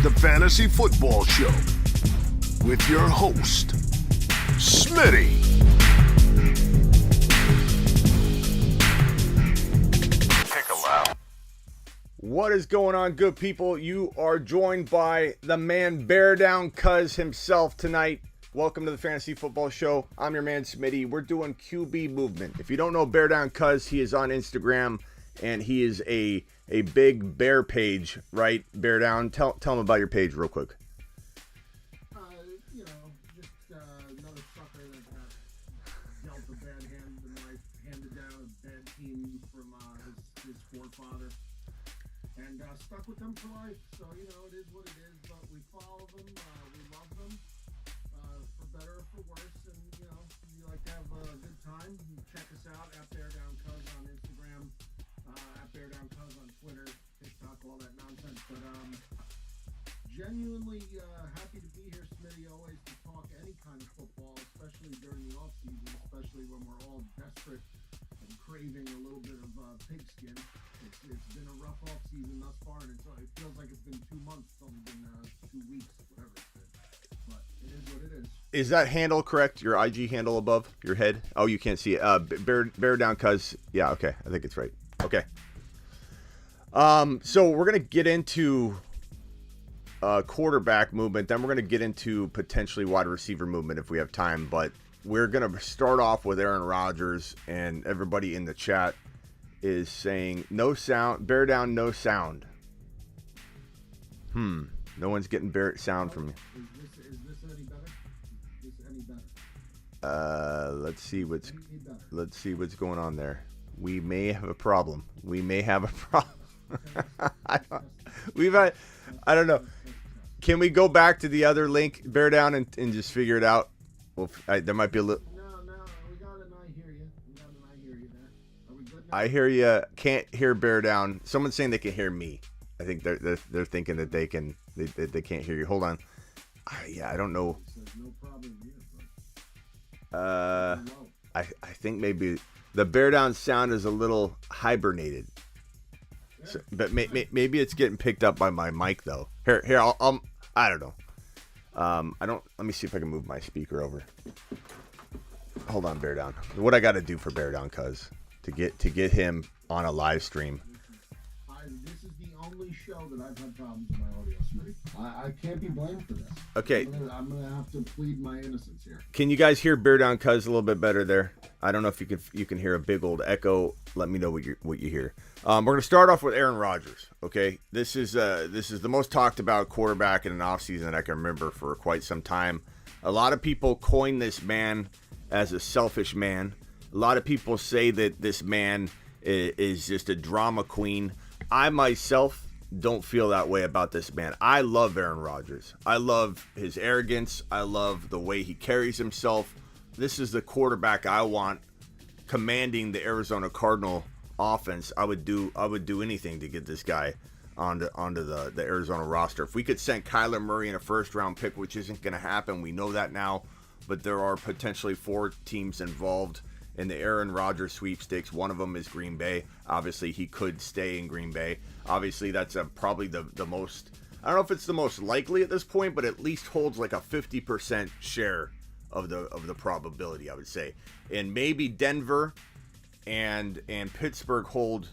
the Fantasy Football Show with your host, Smitty. What is going on, good people? You are joined by the man Bear Down Cuz himself tonight. Welcome to the Fantasy Football Show. I'm your man Smitty. We're doing QB movement. If you don't know Bear Down Cuz, he is on Instagram and he is a big bear page, right? Bear Down. Tell him about your page real quick. Another sucker that got dealt a bad hand and life, handed down a bad team from his forefather. And stuck with them for life. So, it is what it is. But we follow them. We love them. For better or for worse. And, we like to have a good time. Check us out at Bear Down Cuz on Instagram. At Bear Down Cuz on Twitter. TikTok, all that nonsense. But genuinely happy to be here, Smitty. Always to talk any kind of football, especially during the offseason. Especially when we're all desperate and craving a little bit of pigskin. It's been a rough off season thus far, and it feels like it's been 2 months. It's only been 2 weeks, whatever it's been. But it is what it is. Is that handle correct? Your IG handle above your head? Oh, you can't see it. Bear Down Cuz. Yeah, okay. I think it's right. Okay. So we're gonna get into quarterback movement. Then we're gonna get into potentially wide receiver movement if we have time. But we're gonna start off with Aaron Rodgers, and everybody in the chat is saying no sound. Bear down, no sound. No one's getting sound from me. Is this any better? Is this any better? Let's see what's going on there. We may have a problem. I don't know. Can we go back to the other link, Bear Down, and just figure it out? Well, there might be a little. I hear you. Can't hear Bear Down. Someone's saying they can hear me. I think they're thinking that they can't hear you. Hold on. I don't know. I think maybe the Bear Down sound is a little hibernated. So, but maybe it's getting picked up by my mic though. Here I don't know. Let me see if I can move my speaker over. Hold on, Bear Down. What I got to do for Bear Down, cuz to get him on a live stream. This is the only show that I've had problems with my audio, Smitty. I can't be blamed for this. Okay. I'm gonna have to plead my innocence here. Can you guys hear Bear Down Cuz a little bit better there? I don't know if you can hear a big old echo. Let me know what you hear. We're gonna start off with Aaron Rodgers. Okay, this is the most talked about quarterback in an offseason that I can remember for quite some time. A lot of people coin this man as a selfish man. A lot of people say that this man is just a drama queen. I myself don't feel that way about this man. I love Aaron Rodgers. I love his arrogance. I love the way he carries himself. This is the quarterback I want commanding the Arizona Cardinal offense. I would do anything to get this guy onto the Arizona roster. If we could send Kyler Murray in a first-round pick, which isn't going to happen, we know that now, but there are potentially 4 teams involved in the Aaron Rodgers sweepstakes. One of them is Green Bay. Obviously, he could stay in Green Bay. Obviously, that's probably the most, I don't know if it's the most likely at this point, but at least holds like a 50% share of the probability, I would say. And maybe Denver and Pittsburgh hold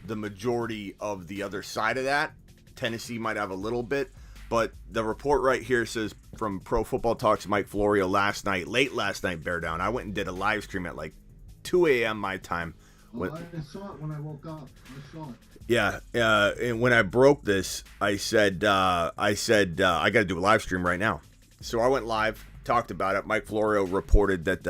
the majority of the other side of that. Tennessee might have a little bit. But the report right here says from Pro Football Talk's Mike Florio late last night, Bear Down. I went and did a live stream at like 2 a.m. my time. I saw it when I woke up. I saw it. Yeah, and when I broke this, I said I got to do a live stream right now. So I went live, talked about it. Mike Florio reported that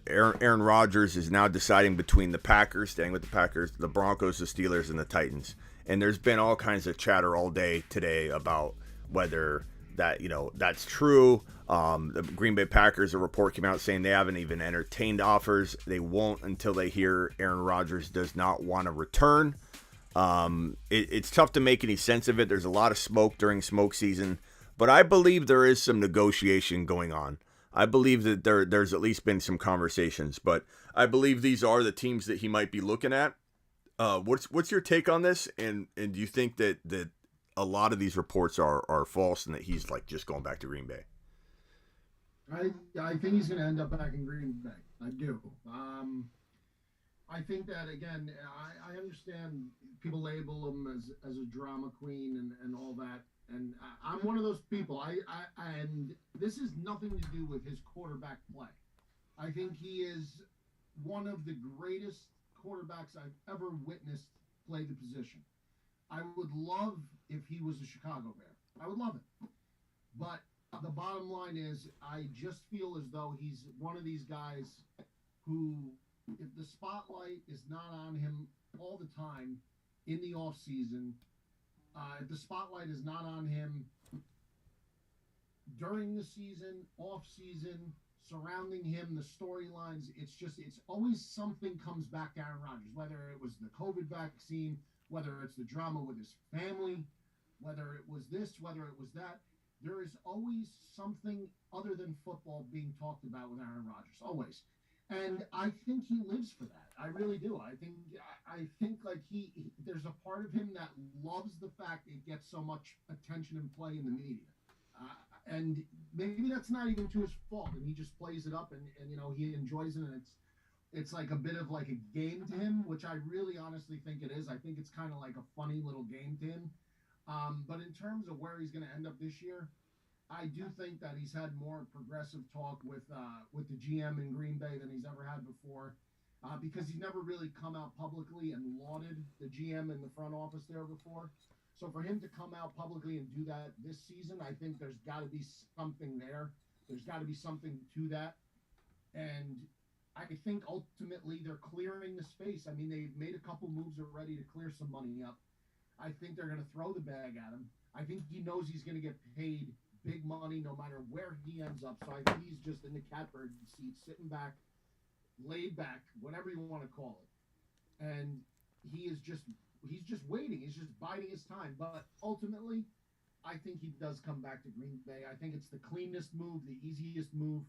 Aaron Rodgers is now deciding between the Packers, staying with the Packers, the Broncos, the Steelers, and the Titans. And there's been all kinds of chatter all day today about whether that's true. The Green Bay Packers, a report came out saying they haven't even entertained offers. They won't until they hear Aaron Rodgers does not want to return. It's tough to make any sense of it. There's a lot of smoke during smoke season, but I believe there is some negotiation going on. I believe that there's at least been some conversations, but I believe these are the teams that he might be looking at. What's your take on this? And do you think that a lot of these reports are false and that he's like just going back to Green Bay. I think he's going to end up back in Green Bay. I do. I think that, again, I understand people label him as a drama queen and all that. And I'm one of those people. And this has nothing to do with his quarterback play. I think he is one of the greatest quarterbacks I've ever witnessed play the position. I would love if he was a Chicago Bear. I would love it. But the bottom line is, I just feel as though he's one of these guys who, if the spotlight is not on him all the time in the off season, if the spotlight is not on him during the season, off season, surrounding him, the storylines, it's always something comes back to Aaron Rodgers, whether it was the COVID vaccine, whether it's the drama with his family, whether it was this, whether it was that. There is always something other than football being talked about with Aaron Rodgers, always. And I think he lives for that. I really do. I think like he there's a part of him that loves the fact it gets so much attention and play in the media. And maybe that's not even to his fault, and he just plays it up, and he enjoys it, and it's like a bit of like a game to him, which I really honestly think it is. I think it's kind of like a funny little game to him. But in terms of where he's going to end up this year, I do think that he's had more progressive talk with the GM in Green Bay than he's ever had before, because he's never really come out publicly and lauded the GM in the front office there before. So for him to come out publicly and do that this season, I think there's got to be something there. There's got to be something to that. And I think ultimately they're clearing the space. I mean, they've made a couple moves already to clear some money up. I think they're going to throw the bag at him. I think he knows he's going to get paid big money no matter where he ends up. So I think he's just in the catbird seat, sitting back, laid back, whatever you want to call it. And he's just waiting. He's just biding his time. But ultimately, I think he does come back to Green Bay. I think it's the cleanest move, the easiest move.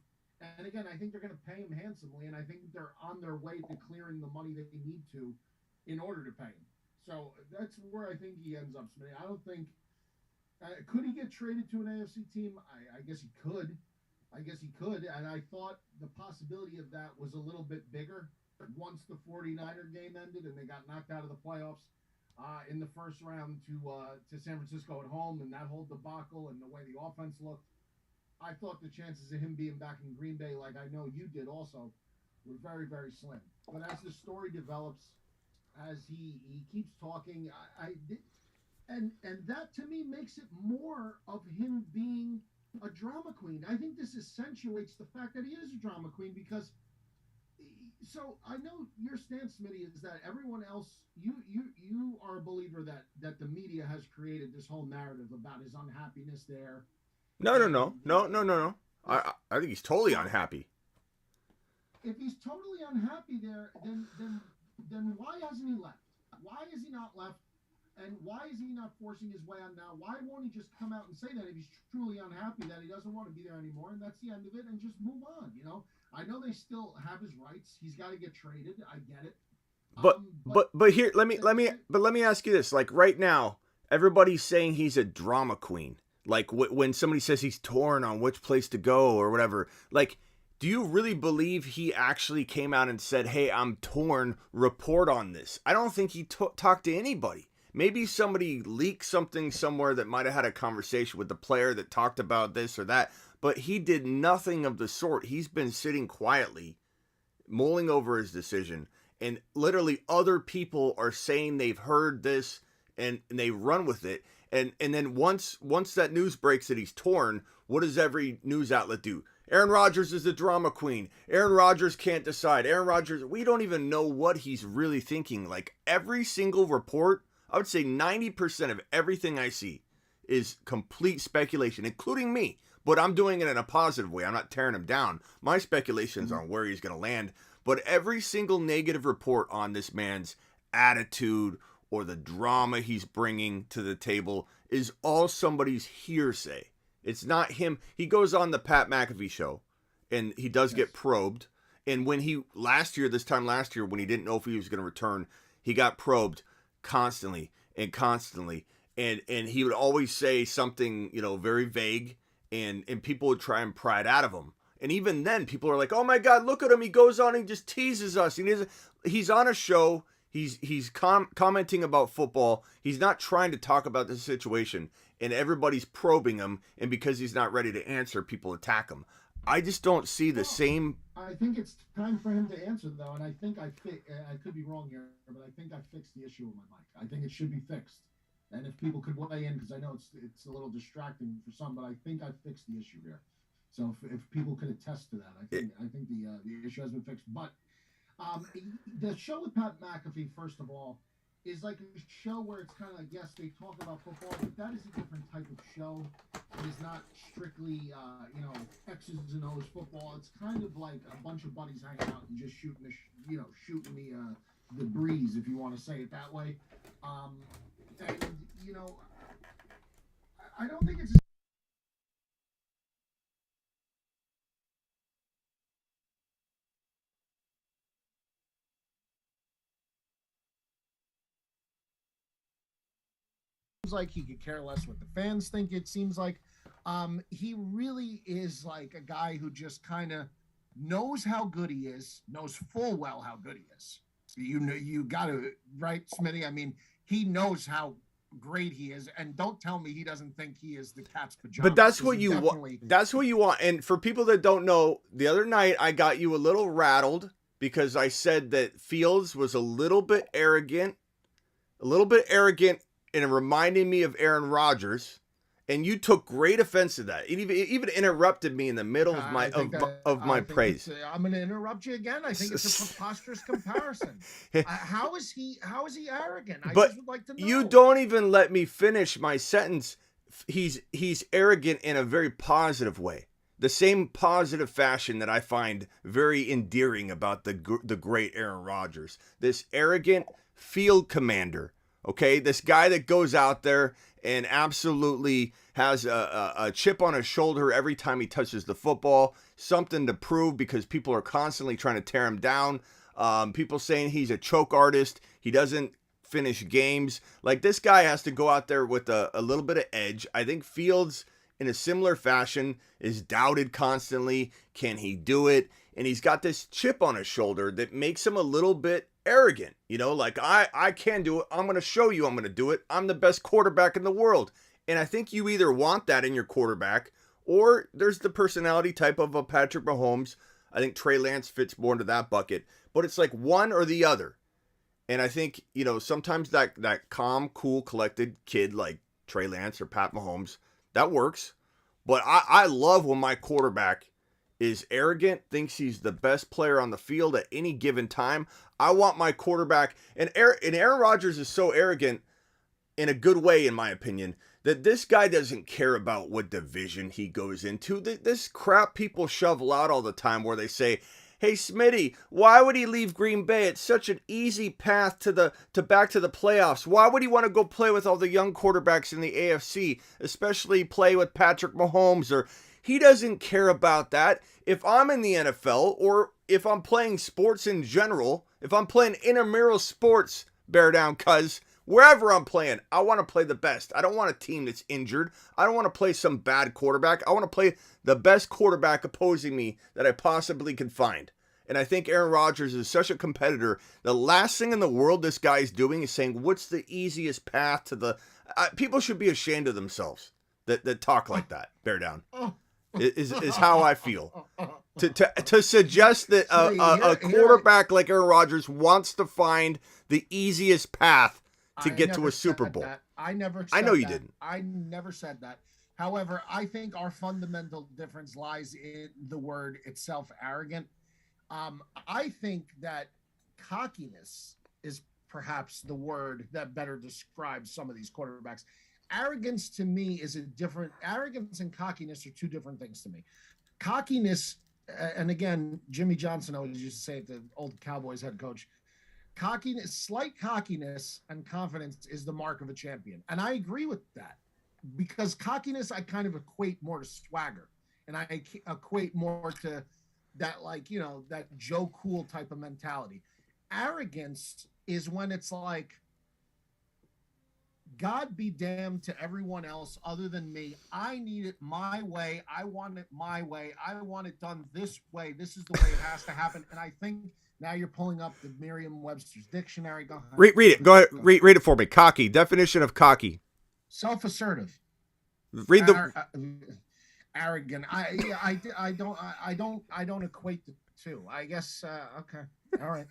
And again, I think they're going to pay him handsomely, and I think they're on their way to clearing the money that they need to in order to pay him. So that's where I think he ends up, Smitty. I don't think could he get traded to an AFC team? I guess he could. And I thought the possibility of that was a little bit bigger once the 49er game ended and they got knocked out of the playoffs in the first round to San Francisco at home, and that whole debacle and the way the offense looked. I thought the chances of him being back in Green Bay, like I know you did also, were very, very slim. But as the story develops, as he keeps talking, and that to me makes it more of him being a drama queen. I think this accentuates the fact that he is a drama queen because. So I know your stance, Smitty, is that everyone else, you are a believer that the media has created this whole narrative about his unhappiness there. No. I think he's totally unhappy. If he's totally unhappy there, then why hasn't he left? Why is he not left? And why is he not forcing his way on now? Why won't he just come out and say that if he's truly unhappy that he doesn't want to be there anymore, and that's the end of it, and just move on? I know they still have his rights. He's got to get traded. I get it. But here, let me ask you this. Like right now, everybody's saying he's a drama queen. Like when somebody says he's torn on which place to go or whatever, like, do you really believe he actually came out and said, "Hey, I'm torn. Report on this"? I don't think he talked to anybody. Maybe somebody leaked something somewhere that might have had a conversation with the player that talked about this or that, but he did nothing of the sort. He's been sitting quietly, mulling over his decision, and literally other people are saying they've heard this and they run with it. And then once that news breaks that he's torn, what does every news outlet do? Aaron Rodgers is a drama queen. Aaron Rodgers can't decide. Aaron Rodgers, we don't even know what he's really thinking. Like every single report, I would say 90% of everything I see is complete speculation, including me. But I'm doing it in a positive way. I'm not tearing him down. My speculations on where he's going to land. But every single negative report on this man's attitude or the drama he's bringing to the table is all somebody's hearsay. It's not him. He goes on the Pat McAfee show, and he does get probed. And when this time last year, when he didn't know if he was going to return, he got probed constantly. and he would always say something, very vague, and people would try and pry it out of him. And even then, people are like, "Oh my God, look at him! He goes on and just teases us." And he's on a show. He's commenting about football. He's not trying to talk about the situation, and everybody's probing him. And because he's not ready to answer, people attack him. I just don't see the same. I think it's time for him to answer, though, and I think I could be wrong here, but I think I fixed the issue with my mic. I think it should be fixed. And if people could weigh in, because I know it's a little distracting for some, but I think I fixed the issue here. So if people could attest to that, I think the issue has been fixed. But the show with Pat McAfee, first of all, is like a show where it's kind of like, yes, they talk about football, but that is a different type of show. It is not strictly X's and O's football. It's kind of like a bunch of buddies hanging out and just shooting the breeze, if you want to say it that way. And I don't think it's like he could care less what the fans think. It seems like he really is like a guy who just kind of knows how good he is, knows full well how good he is. You got to, right, Smitty? I mean, he knows how great he is, and don't tell me he doesn't think he is the cat's pajamas. But that's what you want. That's what you want. And for people that don't know, the other night I got you a little rattled because I said that Fields was a little bit arrogant, and it reminded me of Aaron Rodgers, and you took great offense to that. It even interrupted me in the middle of my praise. I'm going to interrupt you again. I think it's a preposterous comparison. How is he arrogant? I just would like to know. You don't even let me finish my sentence. He's arrogant in a very positive way. The same positive fashion that I find very endearing about the great Aaron Rodgers. This arrogant field commander. Okay, this guy that goes out there and absolutely has a chip on his shoulder every time he touches the football, something to prove because people are constantly trying to tear him down. People saying he's a choke artist. He doesn't finish games. Like, this guy has to go out there with a little bit of edge. I think Fields, in a similar fashion, is doubted constantly. Can he do it? And he's got this chip on his shoulder that makes him a little bit arrogant, like I can do it. I'm going to show you I'm going to do it. I'm the best quarterback in the world. And I think you either want that in your quarterback, or there's the personality type of a Patrick Mahomes. I think Trey Lance fits more into that bucket, but it's like one or the other. And I think, sometimes that calm, cool, collected kid like Trey Lance or Pat Mahomes, that works. But I love when my quarterback is arrogant, thinks he's the best player on the field at any given time. I want my quarterback, and Aaron Rodgers is so arrogant in a good way, in my opinion, that this guy doesn't care about what division he goes into. This crap people shovel out all the time where they say, "Hey, Smitty, why would he leave Green Bay? It's such an easy path to back to the playoffs. Why would he want to go play with all the young quarterbacks in the AFC, especially play with Patrick Mahomes?" Or he doesn't care about that. If I'm in the NFL, or if I'm playing sports in general, if I'm playing intramural sports, bear down, cuz, wherever I'm playing, I want to play the best. I don't want a team that's injured. I don't want to play some bad quarterback. I want to play the best quarterback opposing me that I possibly can find. And I think Aaron Rodgers is such a competitor. The last thing in the world this guy's doing is saying, what's the easiest path to the... people should be ashamed of themselves that talk like that. Bear down. Is how I feel. To suggest that a quarterback like Aaron Rodgers wants to find the easiest path to get to a Super Bowl. I never said I know you that. didn't. I never said that. However, I think our fundamental difference lies in the word itself, arrogant. I think that cockiness is perhaps the word that better describes some of these quarterbacks. Arrogance to me is arrogance and cockiness are two different things to me. Cockiness, and again, Jimmy Johnson always used to say it, the old Cowboys head coach, slight cockiness and confidence is the mark of a champion. And I agree with that, because cockiness I kind of equate more to swagger, and I equate more to that, that Joe Cool type of mentality. Arrogance is when it's like, God be damned to everyone else other than me. I need it my way. I want it my way. I want it done this way. This is the way it has to happen. And I think now you're pulling up the Merriam-Webster's dictionary. Go ahead. Read it. Go ahead. Read it for me. Cocky. Definition of cocky. Self-assertive. Read the Arrogant. I don't equate the two. I guess. Okay. All right.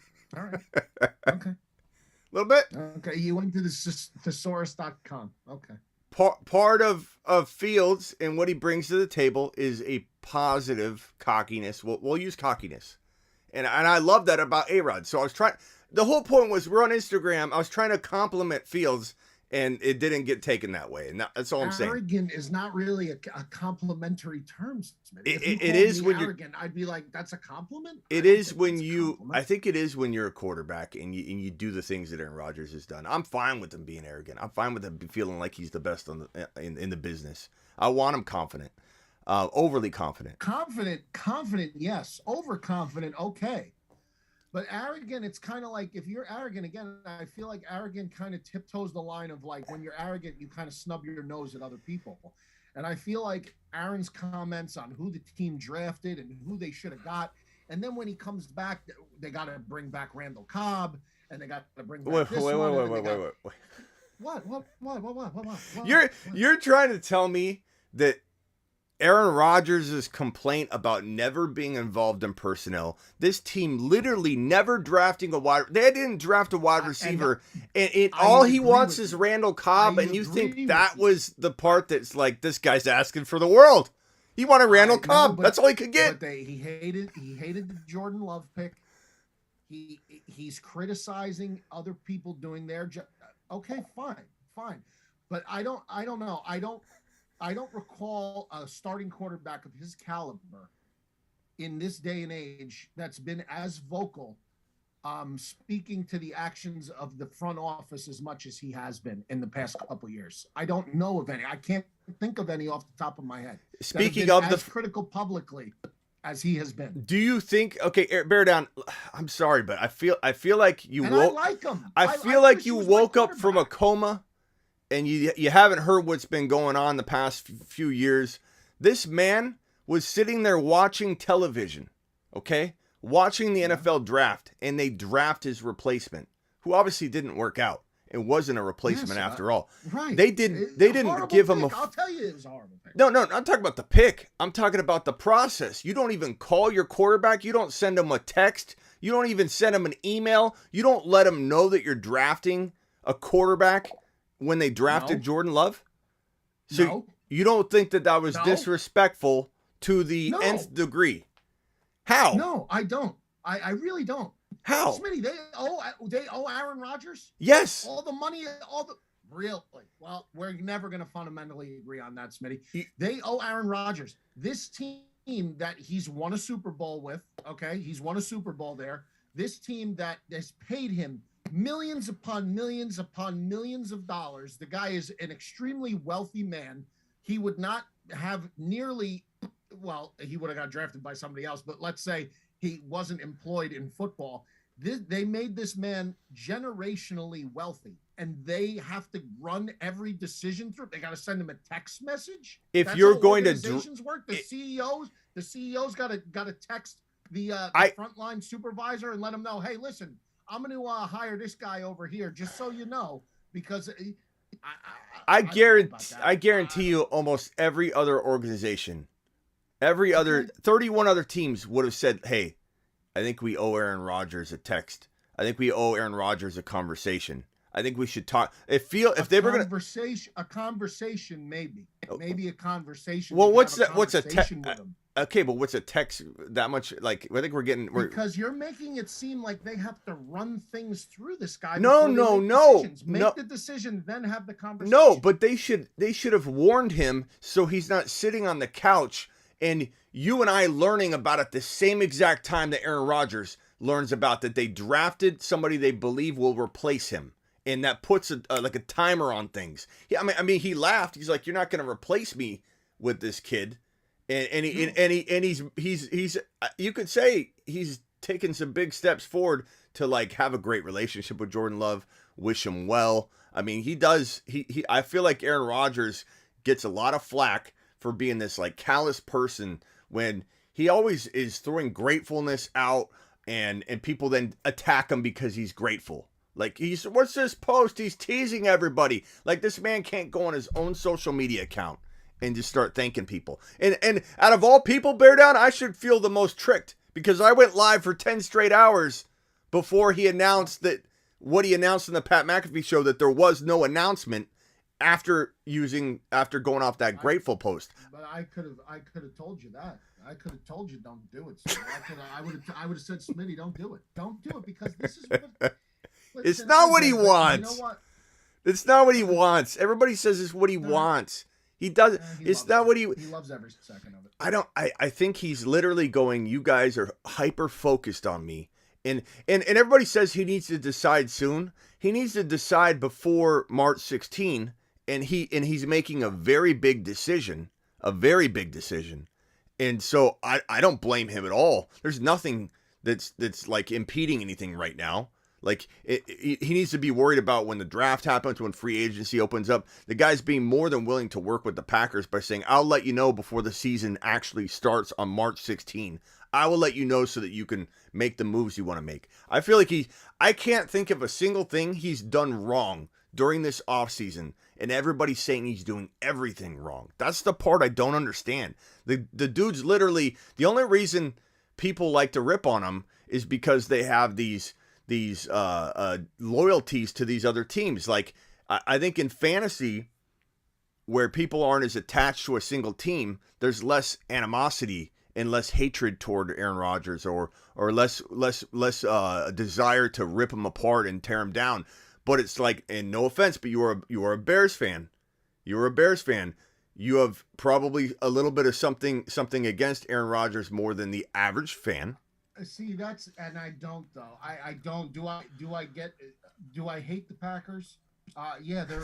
Okay. A little bit. Okay. You went to the thesaurus.com. Okay. Part of Fields and what he brings to the table is a positive cockiness. We'll use cockiness, and I love that about A-Rod. So I was trying. The whole point was we're on Instagram. I was trying to compliment Fields. And it didn't get taken that way. And that's all I'm saying. Arrogant is not really a complimentary term. If it is when arrogant, I'd be like, that's a compliment? It is when you, I think it is when you're a quarterback and you do the things that Aaron Rodgers has done. I'm fine with him being arrogant. I'm fine with him feeling like he's the best in the business. I want him confident, overly confident. Confident, yes. Overconfident, okay. But arrogant, it's kind of like if you're arrogant, again, I feel like arrogant kind of tiptoes the line of like when you're arrogant, you kind of snub your nose at other people. And I feel like Aaron's comments on who the team drafted and who they should have got. And then when he comes back, they got to bring back Randall Cobb and they got to bring back Wait. What? You're trying to tell me that Aaron Rodgers' complaint about never being involved in personnel, this team literally never drafting they didn't draft a wide receiver, and all he wants is Randall Cobb, and you think that was the part that's like, this guy's asking for the world. He wanted Randall Cobb. That's all he could get. But he hated the Jordan Love pick. He's criticizing other people doing their job. Okay, fine. But I don't know. I don't recall a starting quarterback of his caliber in this day and age that's been as vocal, speaking to the actions of the front office as much as he has been in the past couple of years. I don't know of any. I can't think of any off the top of my head. Speaking of as critical publicly as he has been. Do you think? Okay, bear down. I'm sorry, but I feel like you woke. I like him. I feel like you woke up from a coma. And you haven't heard what's been going on the past few years. This man was sitting there watching television, okay? Watching the NFL draft, and they draft his replacement, who obviously didn't work out. It wasn't a replacement after all. Right. They didn't give him I'll tell you it was a horrible pick. No, I'm talking about the pick. I'm talking about the process. You don't even call your quarterback. You don't send him a text. You don't even send him an email. You don't let him know that you're drafting a quarterback when they drafted Jordan Love? So you don't think that was disrespectful to the nth degree? How? No, I don't. I really don't. How? Smitty, they owe Aaron Rodgers? Yes. All the money, really? Well, we're never going to fundamentally agree on that, Smitty. They owe Aaron Rodgers. This team that he's won a Super Bowl with, okay? He's won a Super Bowl there. This team that has paid him millions upon millions upon millions of dollars. The guy is an extremely wealthy man. He would not have nearly, he would have got drafted by somebody else, but let's say he wasn't employed in football. They made this man generationally wealthy, and they have to run every decision through. They got to send him a text message. If you're going to work, the CEOs got to text the frontline supervisor and let him know, hey, listen, I'm going to hire this guy over here, just so you know, because I guarantee you almost every other organization, 31 other teams would have said, hey, I think we owe Aaron Rodgers a text. I think we owe Aaron Rodgers a conversation. I think we should talk. If they were going to a conversation, maybe a conversation. Well, what's a text? Okay, but what's a text that much? Like, I think because you're making it seem like they have to run things through this guy. No. Make the decision, then have the conversation. No, but they should have warned him so he's not sitting on the couch and you and I learning about it the same exact time that Aaron Rodgers learns about that they drafted somebody they believe will replace him. And that puts a timer on things. I mean, he laughed. He's like, "You're not going to replace me with this kid," and he's you could say he's taken some big steps forward to like have a great relationship with Jordan Love, wish him well. I mean, he does. I feel like Aaron Rodgers gets a lot of flack for being this like callous person when he always is throwing gratefulness out, and people then attack him because he's grateful. Like, what's this post? He's teasing everybody. Like, this man can't go on his own social media account and just start thanking people. And out of all people, Bear Down, I should feel the most tricked because I went live for 10 straight hours before he announced what he announced in the Pat McAfee show, that there was no announcement after going off that grateful post. But I could have told you that. I could have told you don't do it. So I would have said, Smitty, don't do it. Don't do it because this is what. It's not what he wants. You know what? It's not what he wants. Everybody says it's what he wants. He does. It's not what he loves every second of it. I think he's literally going, you guys are hyper focused on me. And everybody says he needs to decide soon. He needs to decide before March 16, and he's making a very big decision. And so I don't blame him at all. There's nothing that's like impeding anything right now. Like, he needs to be worried about when the draft happens, when free agency opens up. The guy's being more than willing to work with the Packers by saying, I'll let you know before the season actually starts on March 16. I will let you know so that you can make the moves you want to make. I feel like I can't think of a single thing he's done wrong during this offseason, and everybody's saying he's doing everything wrong. That's the part I don't understand. The dude's literally, the only reason people like to rip on him is because they have these loyalties to these other teams. Like, I think in fantasy, where people aren't as attached to a single team, there's less animosity and less hatred toward Aaron Rodgers, or less desire to rip him apart and tear him down. But it's like, and no offense, but you are a Bears fan. You're a Bears fan. You have probably a little bit of something against Aaron Rodgers more than the average fan. See, and I don't though. I don't. Do I hate the Packers? Yeah, they're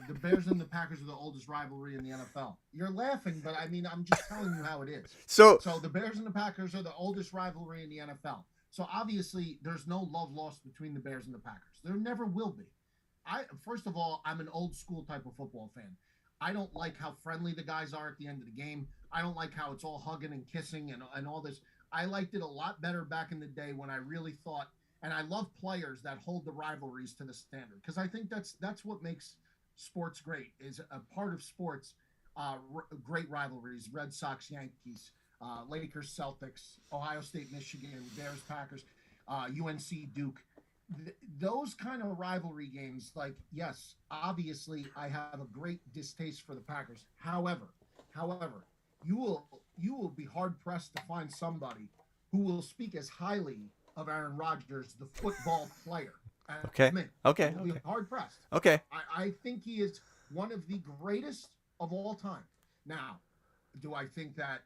the Bears and the Packers are the oldest rivalry in the NFL. You're laughing, but I mean, I'm just telling you how it is. So the Bears and the Packers are the oldest rivalry in the NFL. So obviously, there's no love lost between the Bears and the Packers. There never will be. First of all, I'm an old school type of football fan. I don't like how friendly the guys are at the end of the game. I don't like how it's all hugging and kissing and all this. I liked it a lot better back in the day when I really thought, and I love players that hold the rivalries to the standard, because I think that's what makes sports great, is a part of sports, great rivalries, Red Sox, Yankees, Lakers, Celtics, Ohio State, Michigan, Bears, Packers, UNC, Duke. Those kind of rivalry games, like, yes, obviously I have a great distaste for the Packers. However, you will be hard-pressed to find somebody who will speak as highly of Aaron Rodgers, the football player. Okay. Okay. You'll be hard-pressed. Okay. I think he is one of the greatest of all time. Now, do I think that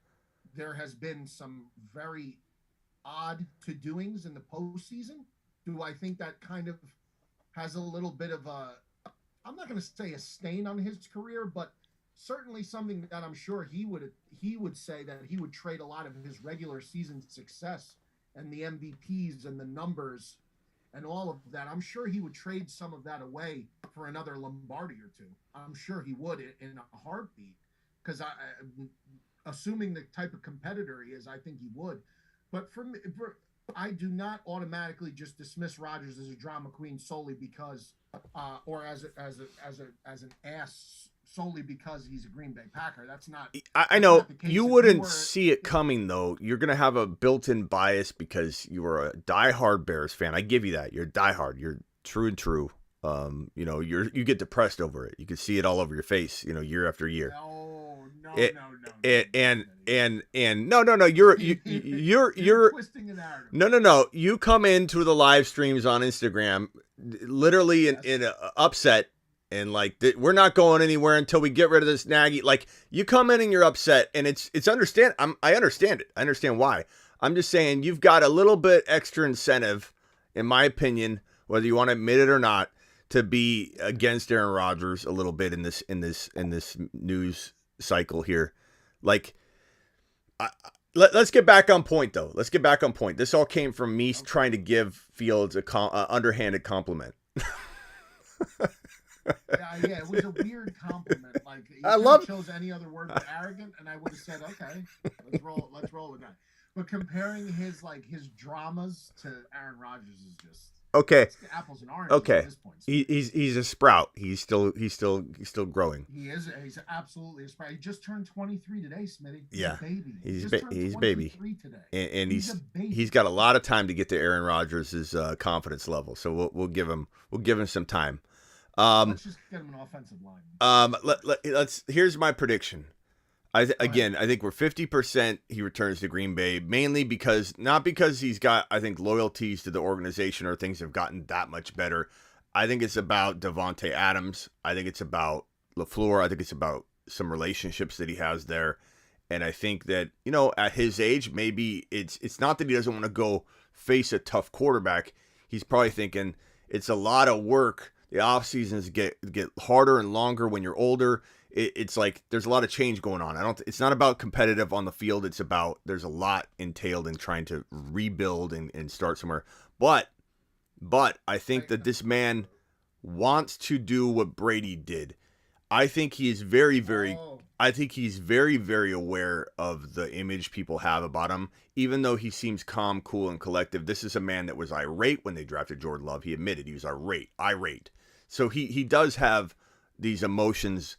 there has been some very odd to-doings in the postseason? Do I think that kind of has a little bit of a, I'm not going to say a stain on his career, but certainly something that I'm sure he would say that he would trade a lot of his regular season success and the MVPs and the numbers and all of that. I'm sure he would trade some of that away for another Lombardi or two. I'm sure he would in a heartbeat, because assuming the type of competitor he is, I think he would. But I do not automatically just dismiss Rodgers as a drama queen solely because, or as an ass solely because he's a Green Bay Packer. That's not. I know you wouldn't see it coming though. You're gonna have a built-in bias because you are a diehard Bears fan. I give you that. You're diehard. You're true and true. You get depressed over it. You can see it all over your face. Year after year. No. You're twisting the narrative. No. You come into the live streams on Instagram, literally in a upset, and like we're not going anywhere until we get rid of this Nagy. Like, you come in and you're upset, and it's understand. I understand it. I understand why. I'm just saying you've got a little bit extra incentive, in my opinion, whether you want to admit it or not, to be against Aaron Rodgers a little bit in this news cycle here. Like, Let's get back on point, though. Let's get back on point. This all came from me trying to give Fields a underhanded compliment. Yeah, it was a weird compliment. Like I you chose any other word but arrogant, and I would have said, okay, let's roll with that. But comparing his dramas to Aaron Rodgers is just okay. Apples and oranges Okay, at this point. he's a sprout. He's still growing. He's absolutely a sprout. He just turned 23 today, Smitty. He's Yeah, a baby. he's baby. Today. And Baby. he's got a lot of time to get to Aaron Rodgers' confidence level. So we'll give him some time. Let's just get him an offensive line. Let's. Here's my prediction. I think we're 50% he returns to Green Bay, mainly not because he's got, I think, loyalties to the organization or things have gotten that much better. I think it's about Devontae Adams. I think it's about LaFleur. I think it's about some relationships that he has there. And I think that, at his age, maybe it's not that he doesn't want to go face a tough quarterback. He's probably thinking it's a lot of work. The off seasons get harder and longer when you're older. It's like there's a lot of change going on. It's not about competitive on the field. It's about there's a lot entailed in trying to rebuild and start somewhere. But I think that this man wants to do what Brady did. I think he is very, very. I think he's very, very aware of the image people have about him. Even though he seems calm, cool, and collective, this is a man that was irate when they drafted Jordan Love. He admitted he was irate. So he does have these emotions.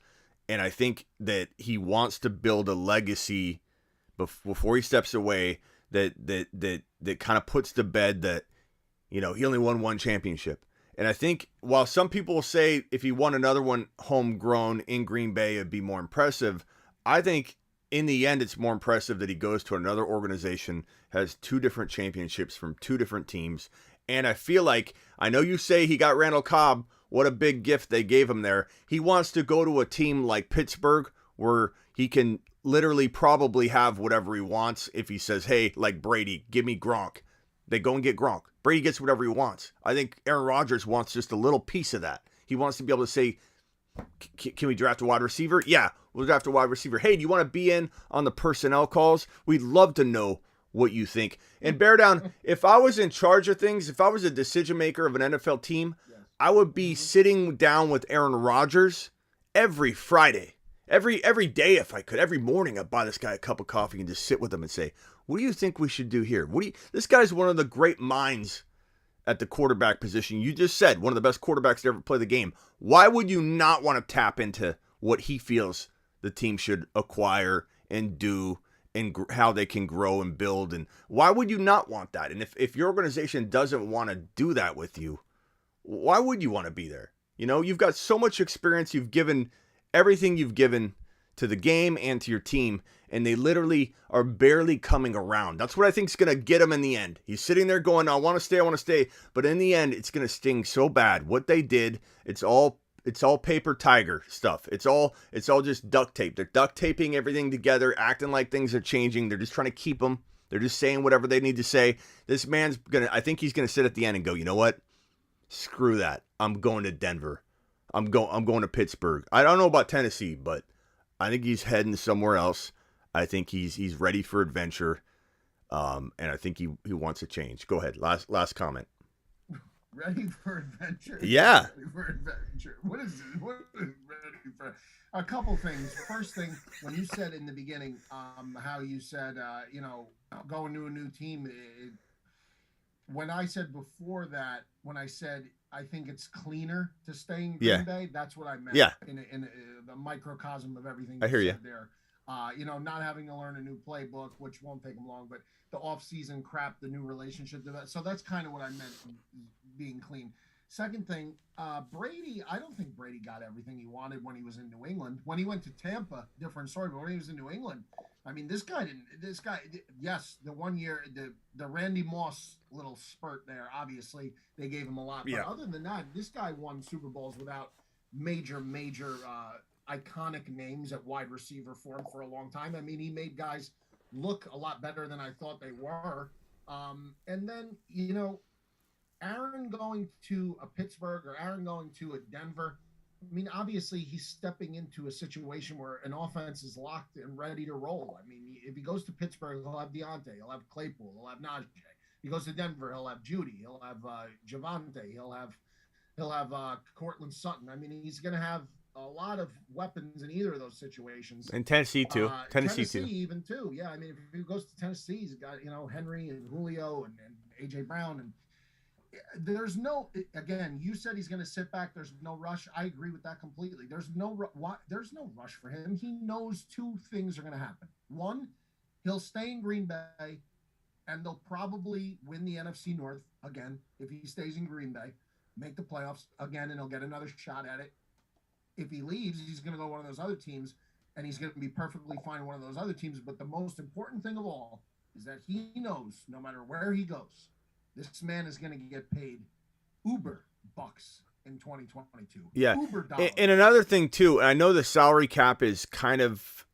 And I think that he wants to build a legacy before he steps away that kind of puts to bed that, he only won one championship. And I think while some people will say if he won another one homegrown in Green Bay, it'd be more impressive. I think in the end, it's more impressive that he goes to another organization, has two different championships from two different teams. And I feel like, I know you say he got Randall Cobb. What a big gift they gave him there. He wants to go to a team like Pittsburgh where he can literally probably have whatever he wants. If he says, hey, like Brady, give me Gronk. They go and get Gronk. Brady gets whatever he wants. I think Aaron Rodgers wants just a little piece of that. He wants to be able to say, can we draft a wide receiver? Yeah, we'll draft a wide receiver. Hey, do you want to be in on the personnel calls? We'd love to know what you think. And bear down, if I was in charge of things, if I was a decision maker of an NFL team, I would be sitting down with Aaron Rodgers every Friday, every day if I could. Every morning I'd buy this guy a cup of coffee and just sit with him and say, what do you think we should do here? This guy's one of the great minds at the quarterback position. You just said one of the best quarterbacks to ever play the game. Why would you not want to tap into what he feels the team should acquire and do and how they can grow and build? And why would you not want that? And if your organization doesn't want to do that with you, why would you want to be there? You've got so much experience. You've given everything you've given to the game and to your team, and they literally are barely coming around. That's what I think is going to get him in the end. He's sitting there going, I want to stay. But in the end, it's going to sting so bad. What they did, it's all paper tiger stuff. It's all just duct tape. They're duct taping everything together, acting like things are changing. They're just trying to keep them. They're just saying whatever they need to say. This man's I think he's going to sit at the end and go, you know what? Screw that. I'm going to Denver. I'm going to Pittsburgh. I don't know about Tennessee, but I think he's heading somewhere else. I think he's ready for adventure. And I think he wants a change. Go ahead. Last comment. Ready for adventure? Yeah. Ready for adventure. What is ready for? A couple things. First thing, when you said in the beginning, how you said, going to a new team, when I said before that, when I said I think it's cleaner to stay in Green Bay, that's what I meant. Yeah. In the microcosm of everything I hear you. there. Not having to learn a new playbook, which won't take them long, but the off-season crap, the new relationship. So that's kind of what I meant being clean. Second thing, Brady, I don't think Brady got everything he wanted when he was in New England. When he went to Tampa, different story, but when he was in New England, I mean, yes, the 1 year, the Randy Moss little spurt there, obviously, they gave him a lot. But other than that, this guy won Super Bowls without major iconic names at wide receiver for him for a long time. I mean, he made guys look a lot better than I thought they were. And then, Aaron going to a Pittsburgh or Aaron going to a Denver, I mean, obviously, he's stepping into a situation where an offense is locked and ready to roll. I mean, if he goes to Pittsburgh, he'll have Deontay, he'll have Claypool, he'll have Najee. If he goes to Denver, he'll have Judy, he'll have Javante, he'll have Cortland Sutton. I mean, he's going to have a lot of weapons in either of those situations. And Tennessee too. Tennessee too. Even too. Yeah, I mean, if he goes to Tennessee, he's got Henry and Julio and AJ Brown, and there's no. Again, you said he's going to sit back. There's no rush. I agree with that completely. There's no rush for him. He knows two things are going to happen. One, he'll stay in Green Bay, and they'll probably win the NFC North again if he stays in Green Bay. Make the playoffs again, and he'll get another shot at it. If he leaves, he's going to go to one of those other teams, and he's going to be perfectly fine in one of those other teams. But the most important thing of all is that he knows no matter where he goes, this man is going to get paid uber bucks in 2022. Yeah. Uber dollars. And another thing, too, and I know the salary cap is kind of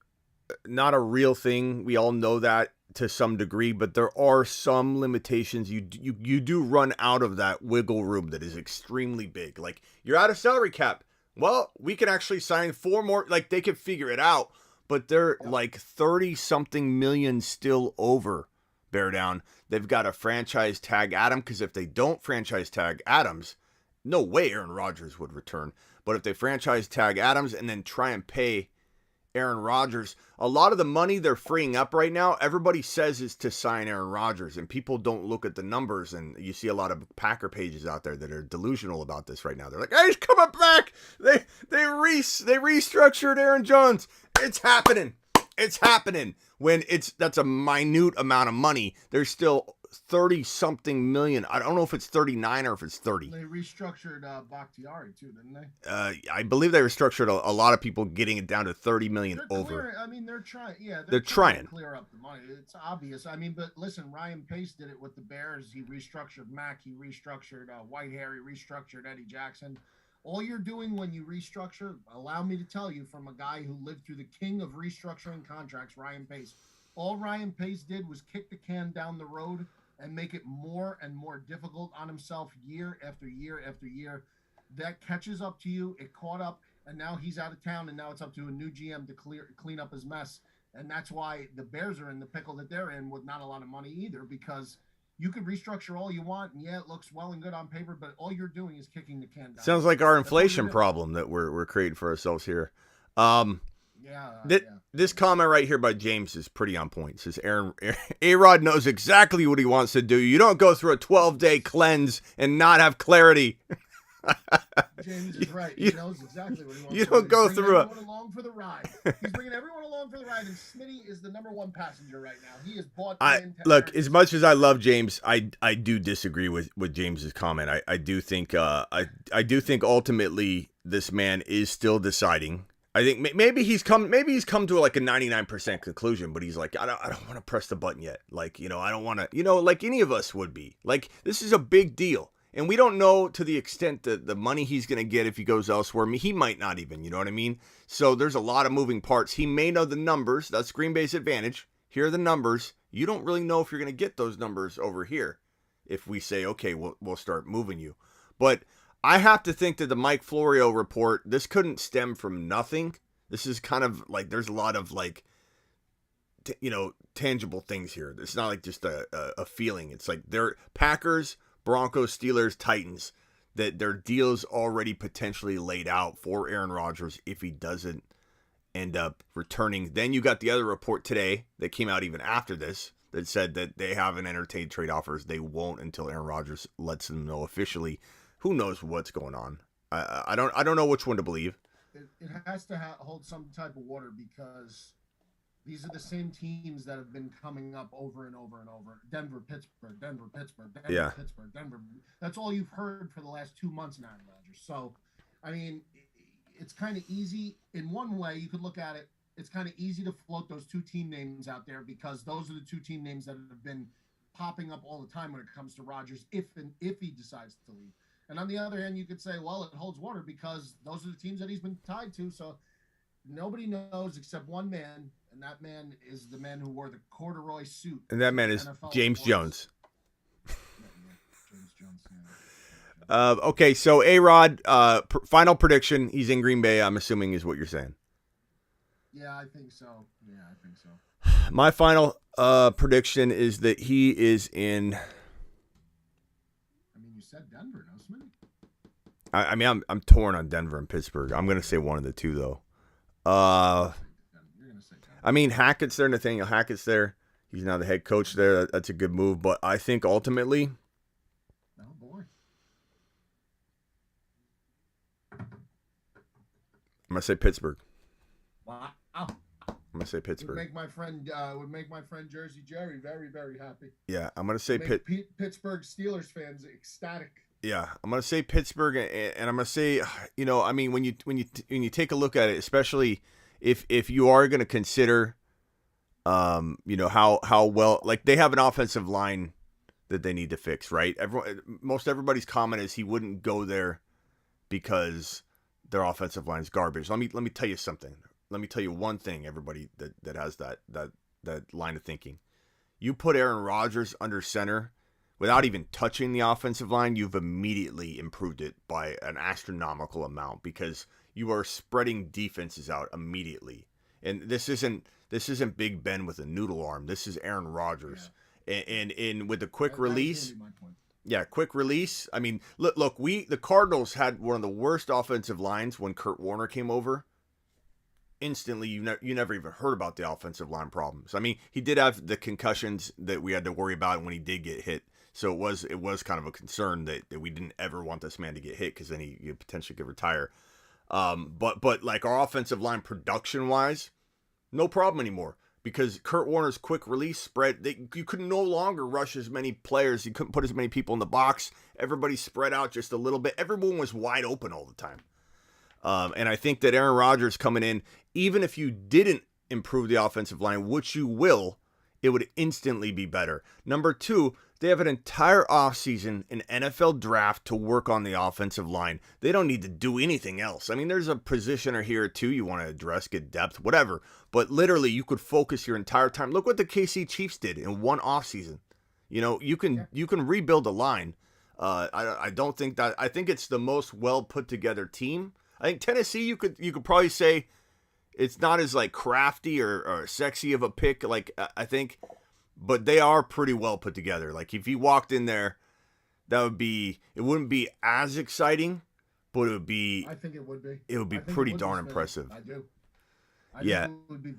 not a real thing. We all know that to some degree, but there are some limitations. You do run out of that wiggle room that is extremely big. Like, you're out of salary cap. Well, we can actually sign 4 more. Like, they could figure it out, but they're like 30-something million still over, bear down. They've got to franchise tag Adam, because if they don't franchise tag Adams, no way Aaron Rodgers would return. But if they franchise tag Adams and then try and pay Aaron Rodgers, a lot of the money they're freeing up right now, everybody says is to sign Aaron Rodgers, and people don't look at the numbers. And you see a lot of Packer pages out there that are delusional about this right now. They're like, "Hey, he's coming back. They restructured Aaron Jones. It's happening. It's happening." When that's a minute amount of money, there's still 30-something million. I don't know if it's 39 or if it's 30. They restructured Bakhtiari too, didn't they? I believe they restructured a lot of people, getting it down to 30 million over. I mean, they're trying. Yeah, they're trying to clear up the money. It's obvious. I mean, but listen, Ryan Pace did it with the Bears. He restructured Mack. He restructured Whitehair. He restructured Eddie Jackson. All you're doing when you restructure, allow me to tell you from a guy who lived through the king of restructuring contracts, Ryan Pace. All Ryan Pace did was kick the can down the road and make it more and more difficult on himself year after year after year. That catches up to you. It caught up, and now he's out of town, and now it's up to a new GM to clean up his mess. And that's why the Bears are in the pickle that they're in with not a lot of money either, because you could restructure all you want, and yeah, it looks well and good on paper, but all you're doing is kicking the can down. Sounds like our inflation problem that we're creating for ourselves here. This comment right here by James is pretty on point. It says A-Rod knows exactly what he wants to do. You don't go through a 12-day cleanse and not have clarity. James is right. He knows exactly what he wants. You don't go through everyone along for the ride. He's bringing everyone along for the ride, and Smitty is the number one passenger right now. He is bought. Look, as much as I love James, I do disagree with James's comment. I do think ultimately this man is still deciding. I think maybe he's come to like a 99% conclusion, but he's like, I don't want to press the button yet. Like, I don't want to, like any of us would be. Like, this is a big deal. And we don't know to the extent that the money he's going to get if he goes elsewhere. I mean, he might not even, you know what I mean? So there's a lot of moving parts. He may know the numbers. That's Green Bay's advantage. Here are the numbers. You don't really know if you're going to get those numbers over here if we say, okay, we'll start moving you. But I have to think that the Mike Florio report, this couldn't stem from nothing. This is kind of like, there's a lot of like, tangible things here. It's not like just a feeling. It's like they're Packers, Broncos, Steelers, Titans, that their deal's already potentially laid out for Aaron Rodgers if he doesn't end up returning. Then you got the other report today that came out even after this that said that they haven't entertained trade offers. They won't until Aaron Rodgers lets them know officially. Who knows what's going on? I don't know which one to believe. It has to hold some type of water, because these are the same teams that have been coming up over and over and over. Denver, Pittsburgh, Denver, Pittsburgh, Denver, Pittsburgh, Denver. That's all you've heard for the last 2 months now, Rodgers. So, I mean, it's kind of easy. In one way, you could look at it, it's kind of easy to float those 2 team names out there, because those are the 2 team names that have been popping up all the time when it comes to Rodgers, if he decides to leave. And on the other hand, you could say, well, it holds water because those are the teams that he's been tied to. So nobody knows except one man, and that man is the man who wore the corduroy suit. And that man is James Jones. James Jones. Okay, so A-Rod, final prediction. He's in Green Bay, I'm assuming is what you're saying. Yeah, I think so. My final prediction is that he is in. I mean, you said Denver, no, Smitty? I mean, I'm torn on Denver and Pittsburgh. I'm going to say one of the two, though. You're going to say Denver. I mean, Hackett's there. Nathaniel Hackett's there. He's now the head coach there. That's a good move. But I think ultimately. Oh, boy. I'm going to say Pittsburgh. Wow. I'm going to say Pittsburgh. Would make my friend Jersey Jerry very, very happy. Yeah, I'm going to say Pittsburgh Steelers fans ecstatic. Yeah, I'm going to say Pittsburgh, and I'm going to say, I mean, when you take a look at it, especially if you are going to consider, how well, like, they have an offensive line that they need to fix, right? Most everybody's comment is he wouldn't go there because their offensive line is garbage. Let me tell you something. Let me tell you one thing, everybody that has that line of thinking. You put Aaron Rodgers under center without even touching the offensive line, you've immediately improved it by an astronomical amount because you are spreading defenses out immediately. And this isn't Big Ben with a noodle arm. This is Aaron Rodgers. Yeah. And with the quick release. That's my point. Yeah, quick release. I mean, look, the Cardinals had one of the worst offensive lines when Kurt Warner came over. Instantly, you never even heard about the offensive line problems. I mean, he did have the concussions that we had to worry about when he did get hit. So it was kind of a concern that we didn't ever want this man to get hit because then he potentially could retire. But like our offensive line production wise, no problem anymore because Kurt Warner's quick release spread. You could no longer rush as many players. You couldn't put as many people in the box. Everybody spread out just a little bit. Everyone was wide open all the time. And I think that Aaron Rodgers coming in, even if you didn't improve the offensive line, which you will, it would instantly be better. Number two, they have an entire offseason, an NFL draft to work on the offensive line. They don't need to do anything else. I mean, there's a position or here or two you want to address, get depth, whatever. But literally, you could focus your entire time. Look what the KC Chiefs did in one offseason. You can rebuild a line. I don't think that. I think it's the most well put together team. I think Tennessee, you could probably say it's not as like crafty or sexy of a pick. Like I think, but they are pretty well put together. Like if you walked in there, it wouldn't be as exciting, but it would be. I think it would be. It would be pretty darn impressive. I do. I think it would be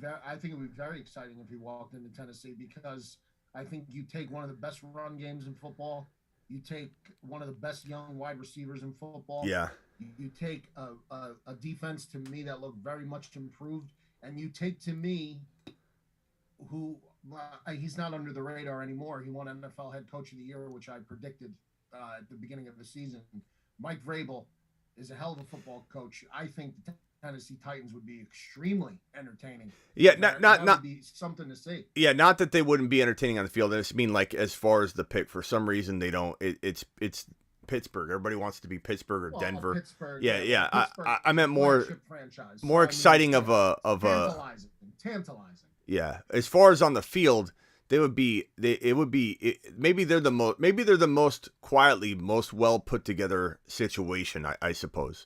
very exciting if you walked into Tennessee because I think you take one of the best run games in football. You take one of the best young wide receivers in football. Yeah. You take a defense to me that looked very much improved, and you take to me who he's not under the radar anymore. He won NFL Head Coach of the Year, which I predicted at the beginning of the season. Mike Vrabel is a hell of a football coach. I think the Tennessee Titans would be extremely entertaining. Yeah, that would be something to see. Yeah, not that they wouldn't be entertaining on the field. I just mean like as far as the pick, for some reason they don't. It's Pittsburgh. Everybody wants to be Pittsburgh or Denver. Pittsburgh, yeah. Pittsburgh, I meant more franchise. exciting of a tantalizing. Yeah, as far as on the field, maybe they're the most quietly most well put together situation. I suppose.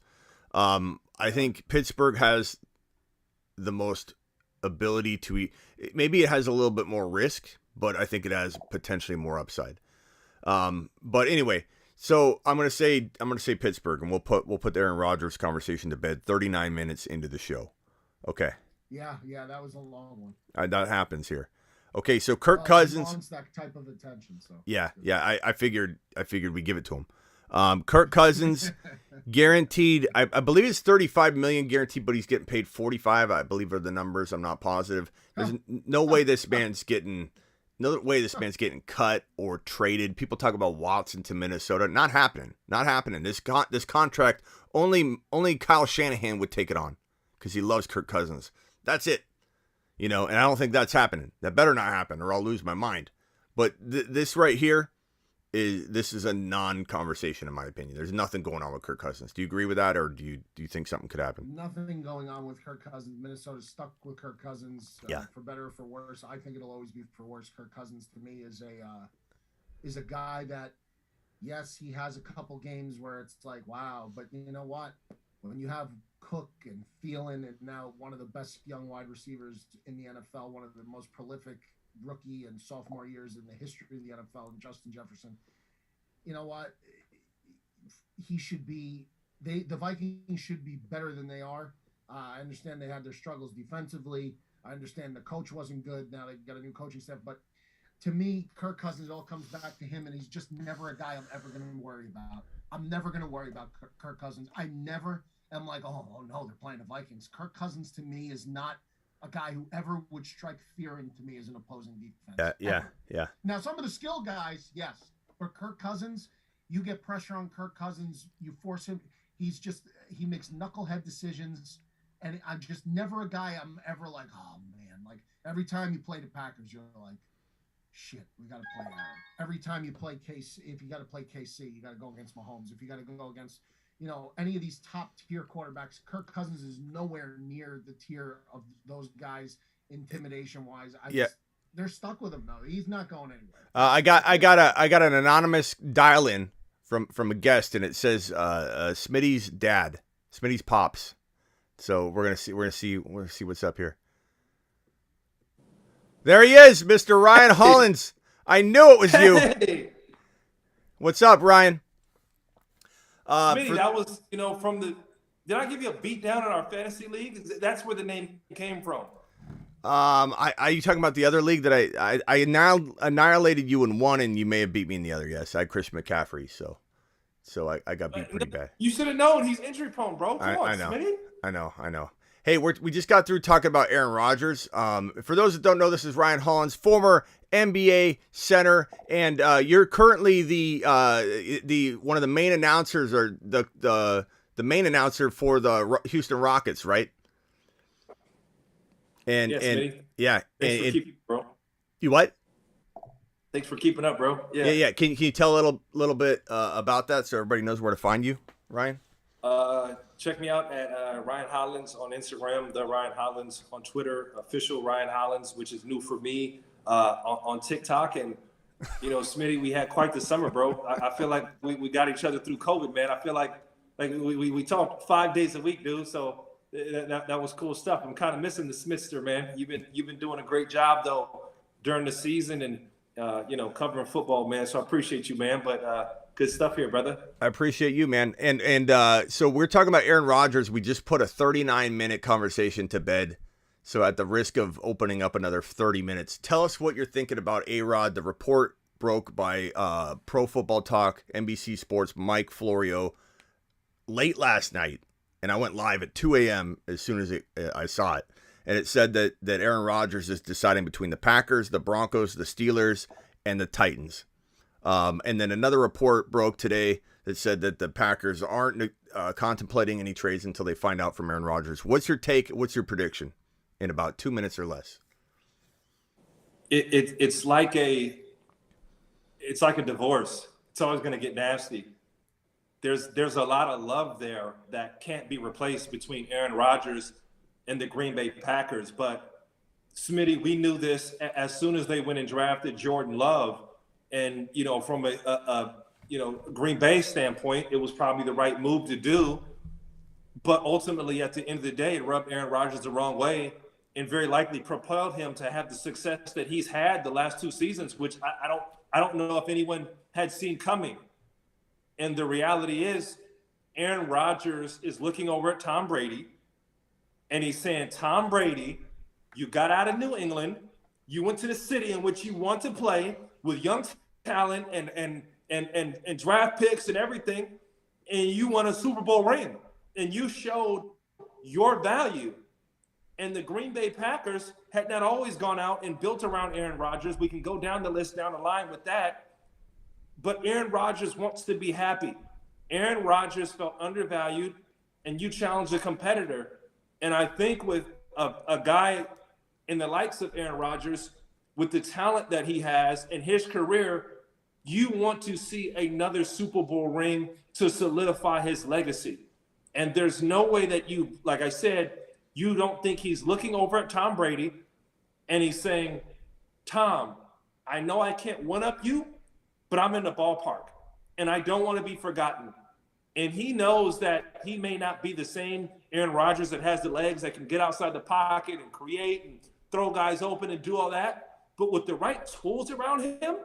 I think Pittsburgh has the most ability to maybe it has a little bit more risk, but I think it has potentially more upside. But anyway. So I'm gonna say Pittsburgh, and we'll put the Aaron Rodgers conversation to bed. 39 minutes into the show, okay. Yeah, that was a long one. That happens here. Okay, so Kirk Cousins. Wants that type of attention. So yeah. I figured we give it to him. Kirk Cousins, guaranteed. I believe it's $35 million guaranteed, but he's getting paid $45. I believe are the numbers. I'm not positive. There's no way this man's getting. No way this man's getting cut or traded. People talk about Watson to Minnesota. Not happening. This contract, only Kyle Shanahan would take it on because he loves Kirk Cousins. That's it. And I don't think that's happening. That better not happen or I'll lose my mind. But this right here is a non-conversation in my opinion. There's nothing going on with Kirk Cousins. Do you agree with that, or do you think something could happen? Nothing going on with Kirk Cousins. Minnesota's stuck with Kirk Cousins. For better or for worse. I think it'll always be for worse. Kirk Cousins to me is a guy that Yes, he has a couple games where it's like, wow, but you know what? When you have Cook and Thielen and now one of the best young wide receivers in the NFL, one of the most prolific rookie and sophomore years in the history of the NFL, and Justin Jefferson, you know what? He should be. The Vikings should be better than they are. I understand they had their struggles defensively. I understand the coach wasn't good. Now they got a new coaching staff, but to me, Kirk Cousins, it all comes back to him, and he's just never a guy I'm ever going to worry about. I'm never going to worry about Kirk Cousins. I never am like, oh no, they're playing the Vikings. Kirk Cousins to me is not a guy who ever would strike fear into me as an opposing defense. Yeah. Now, some of the skill guys, yes, but Kirk Cousins, you get pressure on Kirk Cousins, you force him. He makes knucklehead decisions, and I'm just never a guy I'm ever like, oh man, like every time you play the Packers, you're like, shit, we got to play Aaron. Every time you play KC, if you got to play KC, you got to go against Mahomes. If you got to go against, any of these top tier quarterbacks, Kirk Cousins is nowhere near the tier of those guys intimidation wise. They're stuck with him though. He's not going anywhere. I got an anonymous dial in from a guest, and it says Smitty's dad, Smitty's pops. So we're gonna see what's up here. There he is, Mr. Ryan Hollins. I knew it was you. Hey. What's up, Ryan? Smitty, that was, from the. Did I give you a beat down in our fantasy league? That's where the name came from. Are you talking about the other league that I now annihilated you in one, and you may have beat me in the other? Yes, I had Christian McCaffrey, so I got beat pretty bad. You should have known he's injury prone, bro. Come on, I know. Smitty. I know. Hey, we just got through talking about Aaron Rodgers. For those that don't know, this is Ryan Hollins, former NBA center, and you're currently the one of the main announcers, or the main announcer for the Houston Rockets, right? And Thanks for keeping up, bro. You what? Thanks for keeping up, bro. Yeah. Can you tell a little bit about that so everybody knows where to find you, Ryan? Check me out at Ryan Hollins on Instagram, the Ryan Hollins on Twitter, official Ryan Hollins, which is new for me, on TikTok. And, Smitty, we had quite the summer, bro. I feel like we got each other through COVID, man. I feel like we talked 5 days a week, dude. So that was cool stuff. I'm kind of missing the Smithster, man. You've been doing a great job, though, during the season and, covering football, man. So I appreciate you, man. But good stuff here, brother. I appreciate you, man. And so we're talking about Aaron Rodgers. We just put a 39-minute conversation to bed. So at the risk of opening up another 30 minutes, tell us what you're thinking about A-Rod. The report broke by Pro Football Talk, NBC Sports, Mike Florio, late last night. And I went live at 2 a.m. as soon as I saw it. And it said that Aaron Rodgers is deciding between the Packers, the Broncos, the Steelers, and the Titans. And then another report broke today that said that the Packers aren't contemplating any trades until they find out from Aaron Rodgers. What's your take? What's your prediction in about 2 minutes or less? It's like a divorce. It's always going to get nasty. There's a lot of love there that can't be replaced between Aaron Rodgers and the Green Bay Packers. But Smitty, we knew this as soon as they went and drafted Jordan Love. And, from a Green Bay standpoint, it was probably the right move to do. But ultimately, at the end of the day, it rubbed Aaron Rodgers the wrong way and very likely propelled him to have the success that he's had the last 2 seasons, which I don't know if anyone had seen coming. And the reality is, Aaron Rodgers is looking over at Tom Brady, and he's saying, Tom Brady, you got out of New England, you went to the city in which you want to play with young talent and draft picks and everything, and you won a Super Bowl ring, and you showed your value. And the Green Bay Packers had not always gone out and built around Aaron Rodgers. We can go down the list, down the line with that. But Aaron Rodgers wants to be happy. Aaron Rodgers felt undervalued, and you challenged a competitor. And I think with a guy in the likes of Aaron Rodgers, with the talent that he has in his career, you want to see another Super Bowl ring to solidify his legacy. And there's no way that you, like I said, you don't think he's looking over at Tom Brady and he's saying, Tom, I know I can't one-up you, but I'm in the ballpark. and I don't want to be forgotten. And he knows that he may not be the same Aaron Rodgers that has the legs that can get outside the pocket and create and throw guys open and do all that. But with the right tools around him,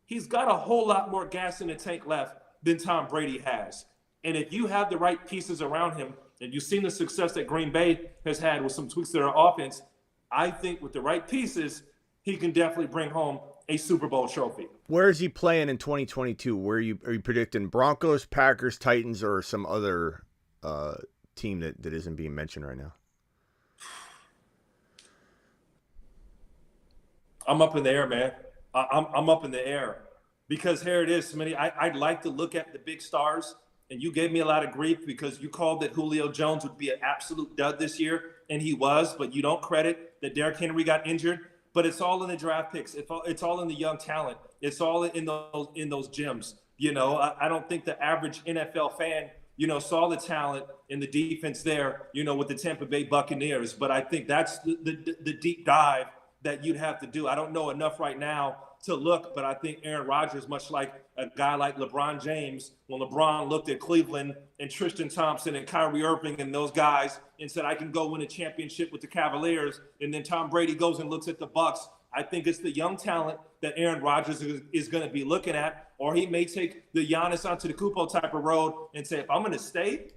he's got a whole lot more gas in the tank left than Tom Brady has. And if you have the right pieces around him, and you've seen the success that Green Bay has had with some tweaks to their offense, I think with the right pieces, he can definitely bring home a Super Bowl trophy. Where is he playing in 2022? Are you predicting Broncos, Packers, Titans, or some other team that isn't being mentioned right now? I'm up in the air, man. I'm up in the air because here it is, Smitty. I'd like to look at the big stars, and you gave me a lot of grief because you called that Julio Jones would be an absolute dud this year, and he was, but you don't credit that Derrick Henry got injured. But it's all in the draft picks. It's all in the young talent. It's all in those gyms. You know, I don't think the average NFL fan, you know, saw the talent in the defense there, you know, with the Tampa Bay Buccaneers. But I think that's the deep dive that you'd have to do. I don't know enough right now to look, but I think Aaron Rodgers, much like a guy like LeBron James, when LeBron looked at Cleveland and Tristan Thompson and Kyrie Irving and those guys and said, I can go win a championship with the Cavaliers, and then Tom Brady goes and looks at the Bucs, I think it's the young talent that Aaron Rodgers is going to be looking at, or he may take the Giannis Antetokounmpo type of road and say, if I'm going to stay,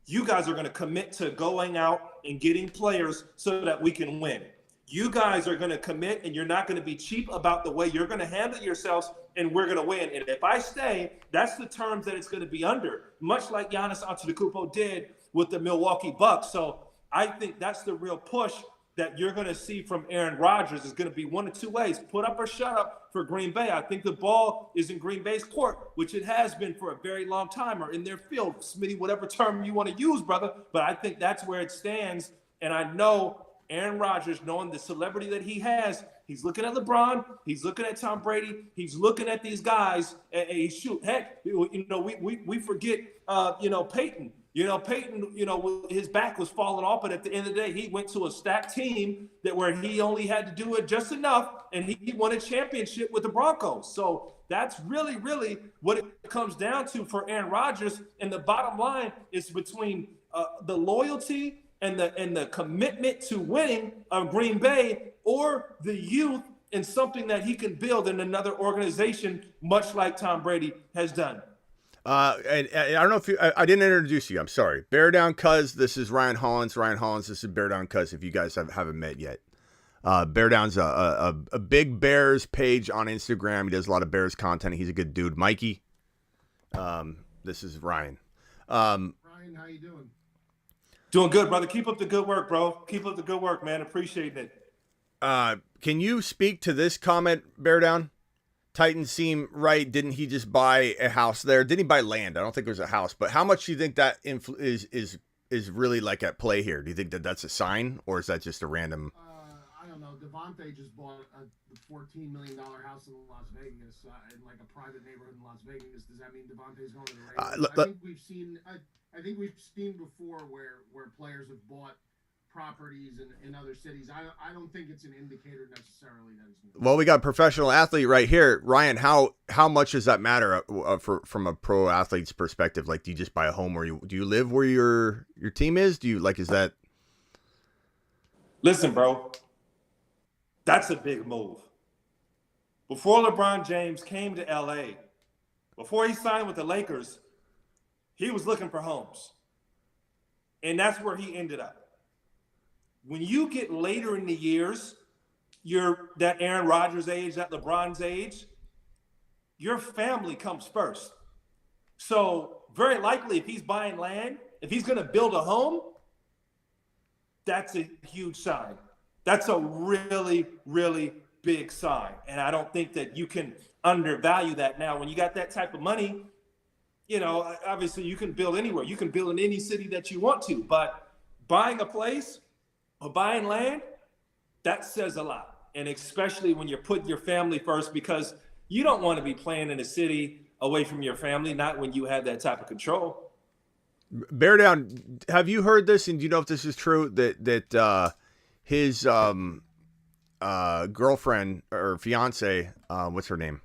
you guys are going to commit to going out and getting players so that we can win. You guys are going to commit, and you're not going to be cheap about the way you're going to handle yourselves, and we're going to win. And if I stay, that's the terms that it's going to be under, much like Giannis Antetokounmpo did with the Milwaukee Bucks. So I think that's the real push that you're going to see from Aaron Rodgers is going to be one of two ways: put up or shut up for Green Bay. I think the ball is in Green Bay's court, which it has been for a very long time, or in their field, Smitty, whatever term you want to use, brother. But I think that's where it stands, and I know Aaron Rodgers, knowing the celebrity that he has, he's looking at LeBron, he's looking at Tom Brady, he's looking at these guys, and shoot, heck, you know, we forget, Peyton. You know, Peyton, you know, his back was falling off, but at the end of the day, he went to a stacked team that where he only had to do it just enough, and he won a championship with the Broncos. So that's really, really what it comes down to for Aaron Rodgers. And the bottom line is between the loyalty and the commitment to winning of Green Bay, or the youth and something that he can build in another organization, much like Tom Brady has done. And I don't know if I didn't introduce you. I'm sorry. Bear Down Cuz. This is Ryan Hollins. Ryan Hollins. This is Bear Down Cuz. If you guys haven't met yet, Bear Down's a big Bears page on Instagram. He does a lot of Bears content. He's a good dude. Mikey. This is Ryan. Ryan, how you doing? Doing good, brother. Keep up the good work, bro. Keep up the good work, man. Appreciate it. Can you speak to this comment, Bear Down? Titans seem right. Didn't he just buy a house there? Didn't he buy land? I don't think it was a house. But how much do you think that is really like at play here? Do you think that that's a sign, or is that just a random? I don't know. Devontae just bought a $14 million house in Las Vegas, in like a private neighborhood in Las Vegas. Does that mean Devontae's going to the Raiders? I think we've seen before where players have bought properties in other cities. I don't think it's an indicator necessarily that it's. Well, we got a professional athlete right here, Ryan. How much does that matter from a pro athlete's perspective? Like, do you just buy a home where do you live where your team is? Do you like, is that? Listen, bro, that's a big move. Before LeBron James came to LA, before he signed with the Lakers, he was looking for homes, and that's where he ended up. When you get later in the years, you're that Aaron Rodgers age, that LeBron's age, your family comes first. So very likely if he's buying land, if he's going to build a home, that's a huge sign. That's a really, really big sign. And I don't think that you can undervalue that. Now, when you got that type of money, you know, obviously you can build anywhere. You can build in any city that you want to, but buying a place or buying land, that says a lot. And especially when you're putting your family first, because you don't want to be playing in a city away from your family, not when you have that type of control. Bear Down, have you heard this, and do you know if this is true, that his girlfriend or fiance, what's her name?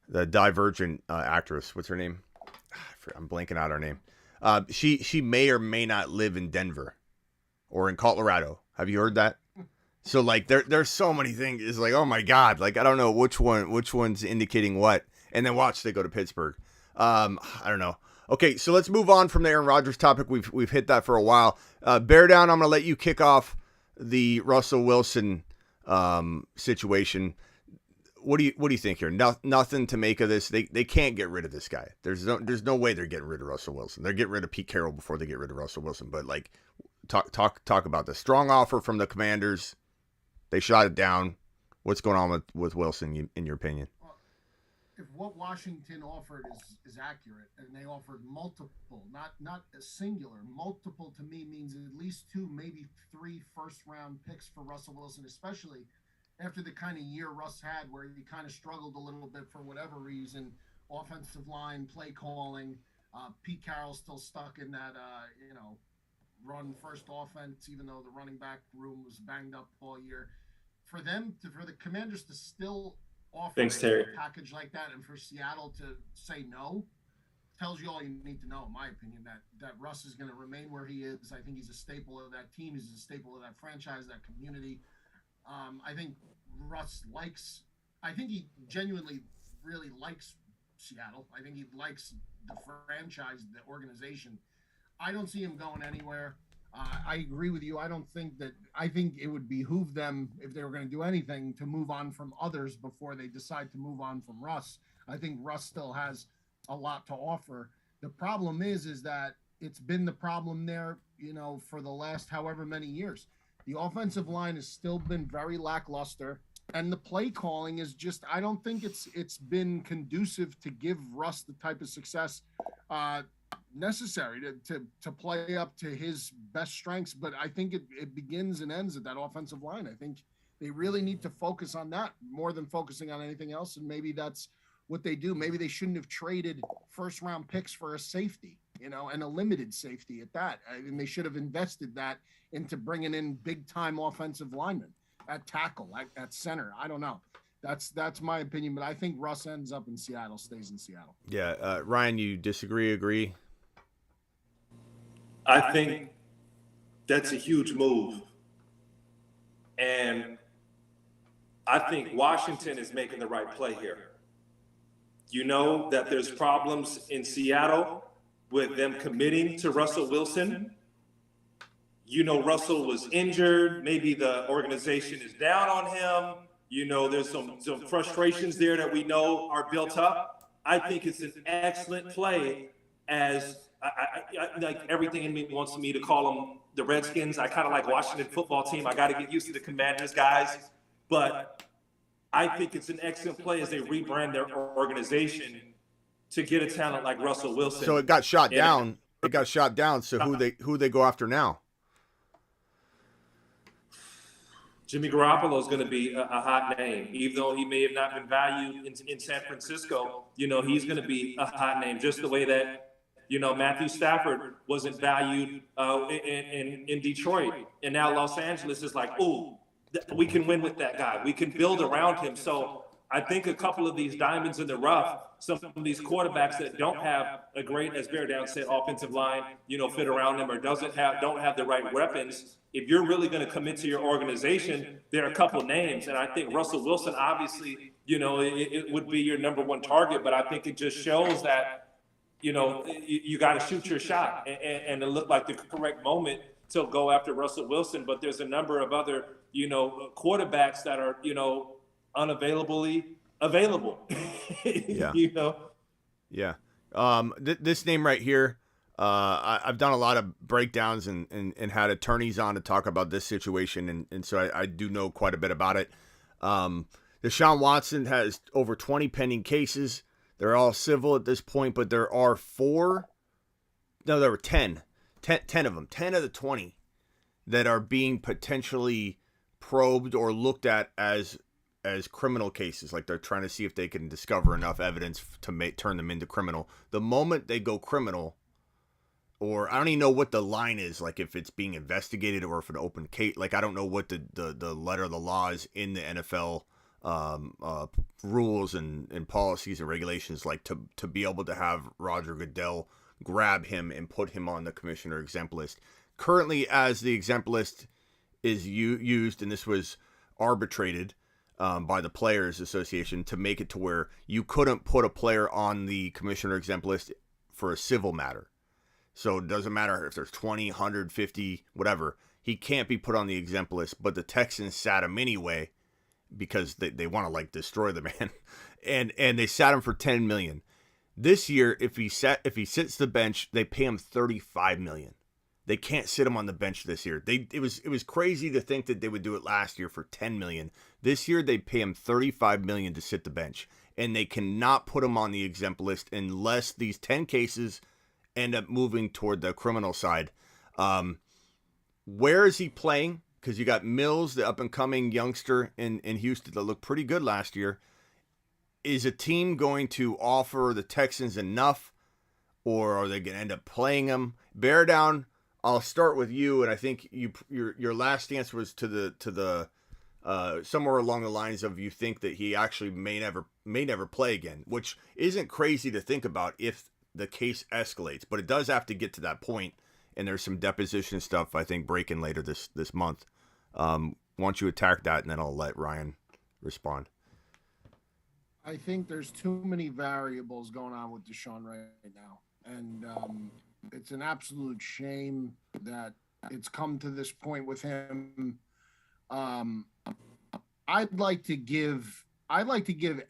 the Divergent actress. What's her name? I'm blanking out her name. She may or may not live in Denver or in Colorado. Have you heard that? So like there's so many things. It's like, oh my God, like I don't know which one's indicating what. And then watch, they go to Pittsburgh. I don't know. Okay, so let's move on from the Aaron Rodgers topic. We've hit that for a while. Bear down. I'm gonna let you kick off the Russell Wilson situation. What do you think here? Nothing to make of this. They can't get rid of this guy. There's no way they're getting rid of Russell Wilson. They're getting rid of Pete Carroll before they get rid of Russell Wilson. But like, talk about this strong offer from the Commanders. They shot it down. What's going on with Wilson, in your opinion? If what Washington offered is accurate, and they offered multiple, not a singular, multiple to me means at least 2, maybe 3 first-round picks for Russell Wilson, especially after the kind of year Russ had where he kind of struggled a little bit for whatever reason, offensive line, play calling. Pete Carroll's still stuck in that, run first offense, even though the running back room was banged up all year. For the Commanders to still offer a package like that, and for Seattle to say no, tells you all you need to know, in my opinion, that Russ is going to remain where he is. I think he's a staple of that team. He's a staple of that franchise, that community. I think he genuinely really likes Seattle. I think he likes the franchise, the organization. I don't see him going anywhere. I agree with you. I think it would behoove them, if they were going to do anything, to move on from others before they decide to move on from Russ. I think Russ still has a lot to offer. The problem is that it's been the problem there, for the last however many years. The offensive line has still been very lackluster, and the play calling is just, I don't think it's been conducive to give Russ the type of success necessary to play up to his best strengths. But I think it begins and ends at that offensive line. I think they really need to focus on that more than focusing on anything else, and maybe that's what they do. Maybe they shouldn't have traded first-round picks for a safety, and a limited safety at that. I mean, they should have invested that into bringing in big-time offensive linemen at tackle, at center. I don't know. That's my opinion, but I think Russ ends up in Seattle, stays in Seattle. Yeah, Ryan, you disagree, agree? I think that's a huge move. And I think Washington is making the right play here. You know that there's problems in Seattle with them committing to Russell Wilson. Russell was injured. Maybe the organization is down on him. There's some frustrations there that we know are built up. I think it's an excellent play, as I like everything in me wants me to call them the Redskins. I kind of like Washington football team. I got to get used to the Commanders guys. But I think it's an excellent play as they rebrand their organization to get a talent like Russell Wilson. So it got shot down. So who they go after now? Jimmy Garoppolo is going to be a hot name, even though he may have not been valued in San Francisco. He's going to be a hot name, just the way that Matthew Stafford wasn't valued in Detroit, and now Los Angeles is like, ooh, we can win with that guy. We can build around him. So I think a couple of these diamonds in the rough, some of these quarterbacks that don't have a great, as Bear Down said, offensive line, fit around them, or don't have the right weapons. If you're really going to commit to your organization, there are a couple names, and I think Russell Wilson, obviously, it would be your number one target. But I think it just shows that, you got to shoot your shot, and it looked like the correct moment to go after Russell Wilson. But there's a number of other, quarterbacks that are, unavailably available. Yeah. Yeah. This name right here, I've done a lot of breakdowns and had attorneys on to talk about this situation, and so I do know quite a bit about it. Deshaun Watson has over 20 pending cases. They're all civil at this point, but there are 10 of them, 10 of the 20 that are being potentially probed or looked at as criminal cases. Like they're trying to see if they can discover enough evidence to turn them into criminal. The moment they go criminal, or I don't even know what the line is, like if it's being investigated or if an open case, like I don't know what the letter of the law is in the NFL rules and policies and regulations, like to be able to have Roger Goodell grab him and put him on the commissioner exempt list. Currently, as the exempt list is used, and this was arbitrated by the Players Association to make it to where you couldn't put a player on the commissioner exempt list for a civil matter. So it doesn't matter if there's 20, 150, whatever. He can't be put on the exempt list, but the Texans sat him anyway because they want to like destroy the man. and they sat him for $10 million. This year, if he sits the bench, they pay him $35 million. They can't sit him on the bench this year. It was crazy to think that they would do it last year for $10 million. This year they pay him $35 million to sit the bench, and they cannot put him on the exempt list unless these 10 cases end up moving toward the criminal side. Where is he playing? Because you got Mills, the up and coming youngster in Houston that looked pretty good last year. Is a team going to offer the Texans enough, or are they going to end up playing him? Bear down. I'll start with you, and I think your last answer was to the somewhere along the lines of you think that he actually may never play again, which isn't crazy to think about if the case escalates, but it does have to get to that point, and there's some deposition stuff I think breaking later this month. Why don't you attack that, and then I'll let Ryan respond. I think there's too many variables going on with Deshaun right now, and it's an absolute shame that it's come to this point with him. I'd like to give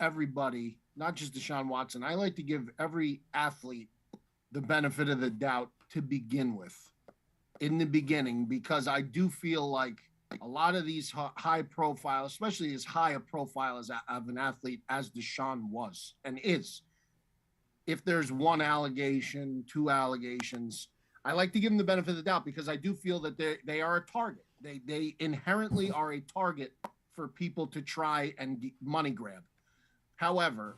everybody, not just Deshaun Watson, I like to give every athlete the benefit of the doubt to begin with, in the beginning, because I do feel like a lot of these high profile, especially as high a profile as of an athlete as Deshaun was and is, if there's one allegation, two allegations, I like to give them the benefit of the doubt because I do feel that they are a target. They inherently are a target for people to try and money grab. However,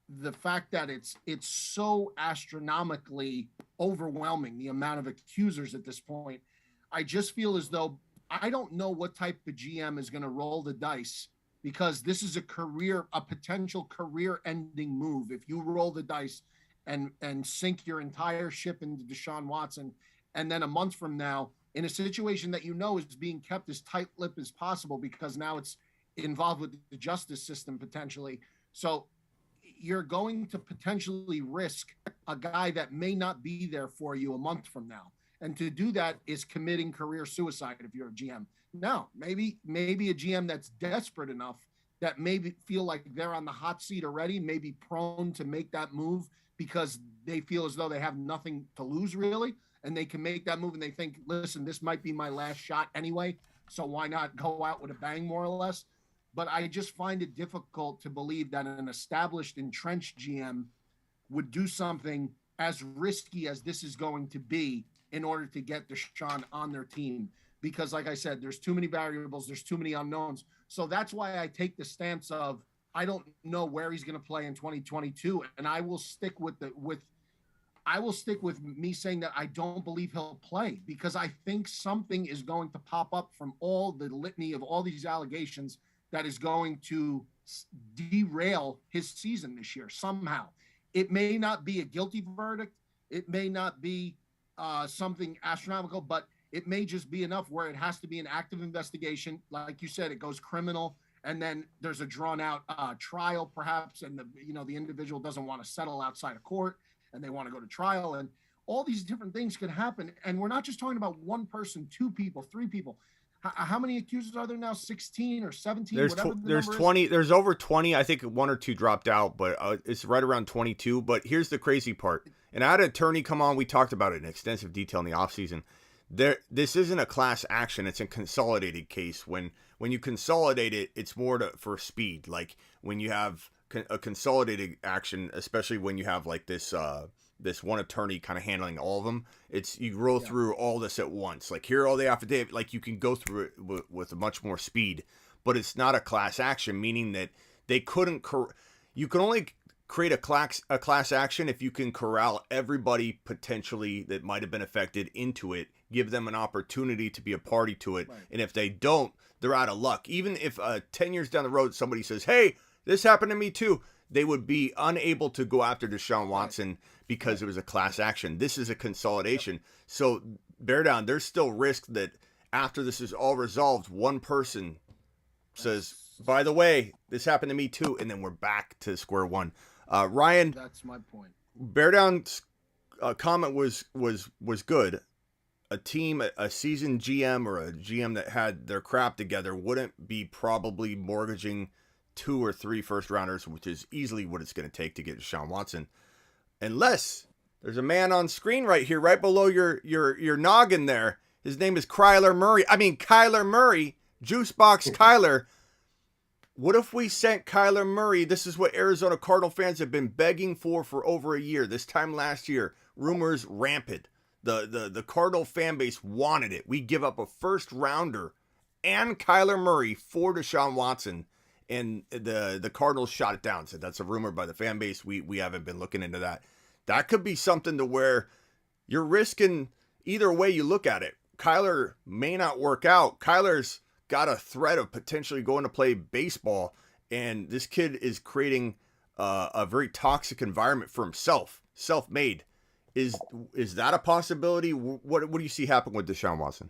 the fact that it's so astronomically overwhelming, the amount of accusers at this point, I just feel as though I don't know what type of GM is going to roll the dice, because this is a potential career-ending move. If you roll the dice and sink your entire ship into Deshaun Watson, and then a month from now, in a situation that you know is being kept as tight-lipped as possible because now it's involved with the justice system potentially. So you're going to potentially risk a guy that may not be there for you a month from now. And to do that is committing career suicide if you're a GM. Now, maybe a GM that's desperate enough that maybe feel like they're on the hot seat already, maybe prone to make that move because they feel as though they have nothing to lose really, and they can make that move and they think, listen, this might be my last shot anyway, so why not go out with a bang more or less? But I just find it difficult to believe that an established, entrenched GM would do something as risky as this is going to be in order to get Deshaun on their team. Because like I said, there's too many variables, there's too many unknowns. So that's why I take the stance of, I don't know where he's going to play in 2022. And I will stick with me saying that I don't believe he'll play, because I think something is going to pop up from all the litany of all these allegations that is going to derail his season this year somehow. It may not be a guilty verdict. It may not be something astronomical, but it may just be enough where it has to be an active investigation. Like you said, it goes criminal, and then there's a drawn out trial perhaps, and the individual doesn't want to settle outside of court and they want to go to trial, and all these different things could happen. And we're not just talking about one person, two people, three people. How many accusers are there now? 16 or 17? There's 20. There's over 20. I think one or two dropped out, but it's right around 22. But here's the crazy part. And I had an attorney come on. We talked about it in extensive detail in the offseason. This isn't a class action. It's a consolidated case. When you consolidate it, it's more for speed. Like when you have a consolidated action, especially when you have like this one attorney kind of handling all of them, you roll through all this at once. Like here are all the affidavit, like you can go through it with a much more speed. But it's not a class action, meaning that they couldn't. You can only create a class action if you can corral everybody potentially that might have been affected into it, give them an opportunity to be a party to it. Right. And if they don't, they're out of luck. Even if 10 years down the road, somebody says, hey, this happened to me too, they would be unable to go after Deshaun Watson because it was a class action. This is a consolidation. So bear down, there's still risk that after this is all resolved, one person says, by the way, this happened to me too, and then we're back to square one. Ryan, that's my point. Bear down's comment was good. A team, a seasoned GM or a GM that had their crap together wouldn't be probably mortgaging 2 or 3 first rounders, which is easily what it's going to take to get Deshaun Watson, unless there's a man on screen right here, right below your noggin there. His name is Kyler Murray, Juicebox Kyler. What if we sent Kyler Murray? This is what Arizona Cardinal fans have been begging for over a year. This time last year, rumors rampant. The Cardinal fan base wanted it. We give up a first rounder and Kyler Murray for Deshaun Watson, and the Cardinals shot it down. Said that's a rumor by the fan base. We haven't been looking into that. That could be something to where you're risking either way you look at it. Kyler may not work out. Kyler's got a threat of potentially going to play baseball, and this kid is creating a very toxic environment for himself, self-made. Is that a possibility? What do you see happen with Deshaun Watson?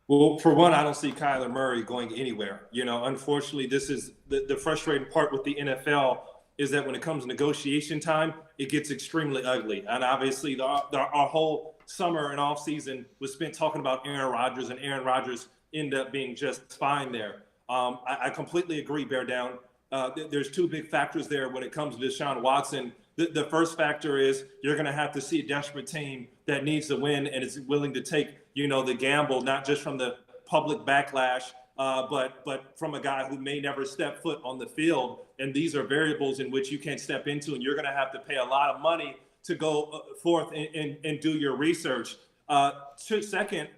Well, for one, I don't see Kyler Murray going anywhere. Unfortunately, this is the frustrating part with the NFL is that when it comes to negotiation time, it gets extremely ugly. And obviously, our whole summer and off season was spent talking about Aaron Rodgers, and Aaron Rodgers ended up being just fine there. I completely agree, Bear Down. There's 2 big factors there when it comes to Deshaun Watson. The first factor is you're going to have to see a desperate team that needs to win and is willing to take, the gamble, not just from the public backlash, but from a guy who may never step foot on the field. And these are variables in which you can't step into, and you're going to have to pay a lot of money to go forth and do your research. Second,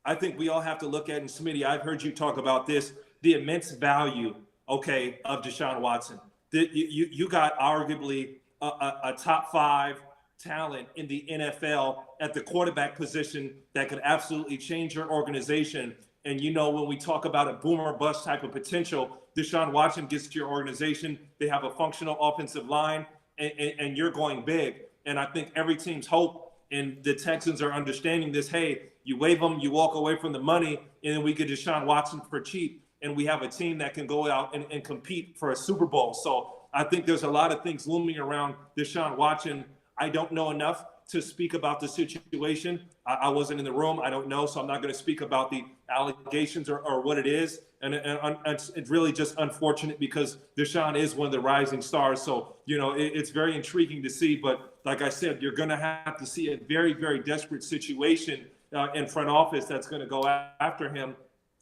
I think we all have to look at, and Smitty, I've heard you talk about this, the immense value, of Deshaun Watson. You got arguably a top 5 talent in the NFL at the quarterback position that could absolutely change your organization. And when we talk about a boom or bust type of potential, Deshaun Watson gets to your organization, they have a functional offensive line, and you're going big. And I think every team's hope, and the Texans are understanding this, hey, you waive them, you walk away from the money, and then we get Deshaun Watson for cheap, and we have a team that can go out and compete for a Super Bowl. So I think there's a lot of things looming around Deshaun Watson. I don't know enough to speak about the situation. I wasn't in the room. I don't know, so I'm not going to speak about the allegations or what it is. And it's really just unfortunate because Deshaun is one of the rising stars. So, it's very intriguing to see. But like I said, you're going to have to see a very, very desperate situation in front office that's going to go after him.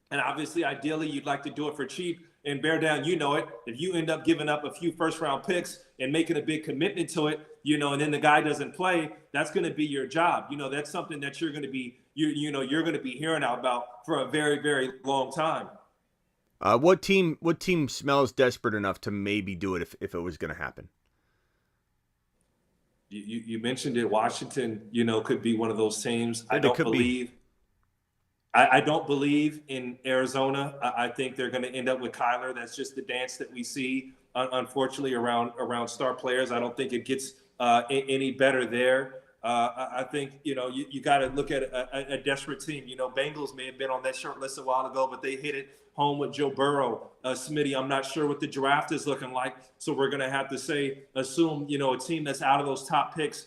And obviously, ideally, you'd like to do it for cheap. And Bear Down, it. If you end up giving up a few first-round picks and making a big commitment to it, and then the guy doesn't play, that's going to be your job. That's something that you're going to be, you're going to be hearing about for a very, very long time. What team smells desperate enough to maybe do it if it was going to happen? You mentioned it. Washington, could be one of those teams. I don't believe in Arizona. I think they're going to end up with Kyler. That's just the dance that we see, unfortunately, around star players. I don't think it gets any better there. I think, you got to look at a desperate team. Bengals may have been on that short list a while ago, but they hit it home with Joe Burrow. Smitty, I'm not sure what the draft is looking like, so we're going to have to assume, a team that's out of those top picks,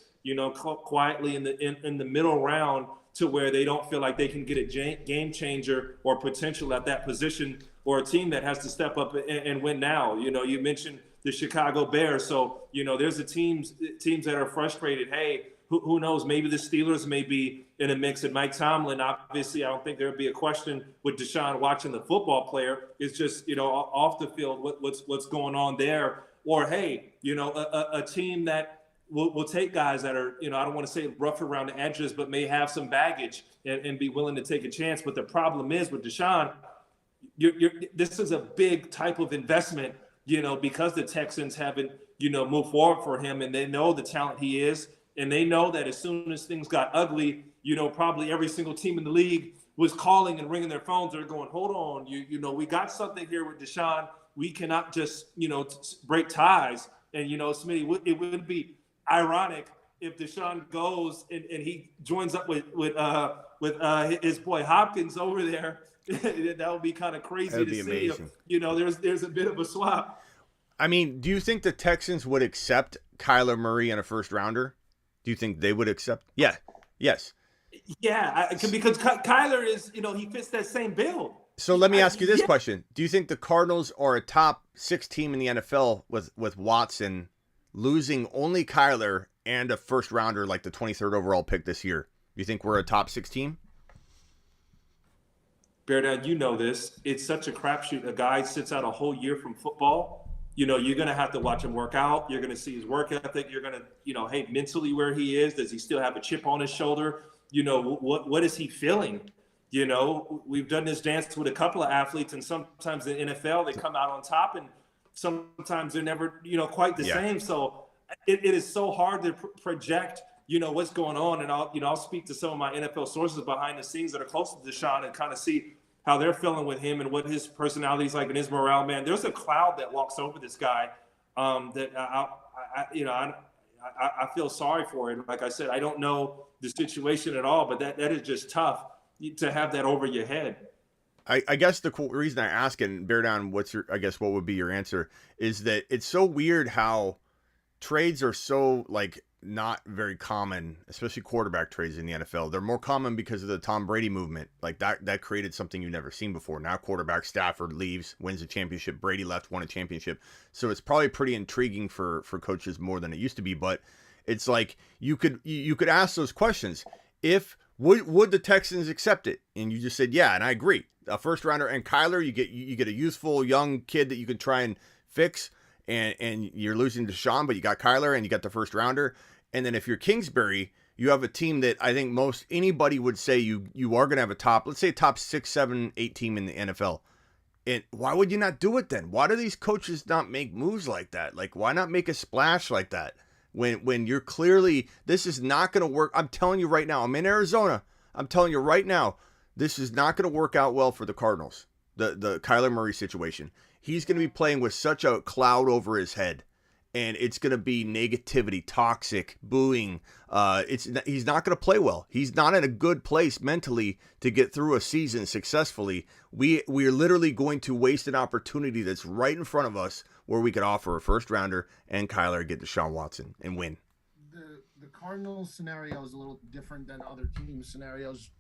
quietly in the middle round, to where they don't feel like they can get a game changer or potential at that position, or a team that has to step up and win now. You mentioned the Chicago Bears. So, there's teams that are frustrated. Hey, who knows? Maybe the Steelers may be in a mix. And Mike Tomlin, obviously, I don't think there would be a question with Deshaun Watson, the football player. It's just, off the field, what's going on there. Or, hey, a team that will take guys that are, I don't want to say rough around the edges, but may have some baggage and be willing to take a chance. But the problem is with Deshaun, this is a big type of investment, because the Texans haven't move forward for him. And they know the talent he is. And they know that as soon as things got ugly, probably every single team in the league was calling and ringing their phones. They're going, hold on, we got something here with Deshaun. We cannot just, break ties. And, Smitty, it would be ironic if Deshaun goes and he joins up with his boy Hopkins over there. That would be kind of crazy to see. Amazing. There's a bit of a swap. I mean, do you think the Texans would accept Kyler Murray in a first rounder? Do you think they would accept? Yeah. Yes. Yeah, because Kyler is, he fits that same bill. So let me ask you this question. Do you think the Cardinals are a top 6 team in the NFL with Watson losing only Kyler and a first rounder like the 23rd overall pick this year? Do you think we're a top 6 team? Bear Down, you know this. It's such a crapshoot. A guy sits out a whole year from football. You're going to have to watch him work out. You're going to see his work ethic. You're going to, hey, mentally where he is. Does he still have a chip on his shoulder? What is he feeling? We've done this dance with a couple of athletes, and sometimes in the NFL, they come out on top, and sometimes they're never, quite the same. So it is so hard to project, what's going on. And I'll speak to some of my NFL sources behind the scenes that are close to Deshaun and kind of see how they're feeling with him and what his personality is like and his morale. Man, there's a cloud that walks over this guy that I feel sorry for him. Like I said, I don't know the situation at all, but that is just tough to have that over your head. I guess the reason I ask, and bear down, what would be your answer, is that it's so weird how trades are so not very common, especially quarterback trades in the NFL. They're more common because of the Tom Brady movement. Like that created something you've never seen before. Now quarterback Stafford leaves, wins a championship. Brady left, won a championship. So it's probably pretty intriguing for coaches more than it used to be. But it's like you could ask those questions. Would the Texans accept it? And you just said, yeah, and I agree. A first rounder and Kyler, you get a youthful young kid that you can try and fix. And you're losing Deshaun, but you got Kyler and you got the first rounder. And then if you're Kingsbury, you have a team that I think most anybody would say you are going to have a top, let's say top 6, 7, 8 team in the NFL. And why would you not do it then? Why do these coaches not make moves like that? Like, why not make a splash like that? When you're clearly, this is not going to work. I'm telling you right now, I'm in Arizona. I'm telling you right now, this is not going to work out well for the Cardinals. The Kyler Murray situation. He's going to be playing with such a cloud over his head, and it's going to be negativity, toxic, booing. He's not going to play well. He's not in a good place mentally to get through a season successfully. We are literally going to waste an opportunity that's right in front of us where we could offer a first rounder and Kyler get Deshaun Watson and win. The Cardinals scenario is a little different than other team scenarios.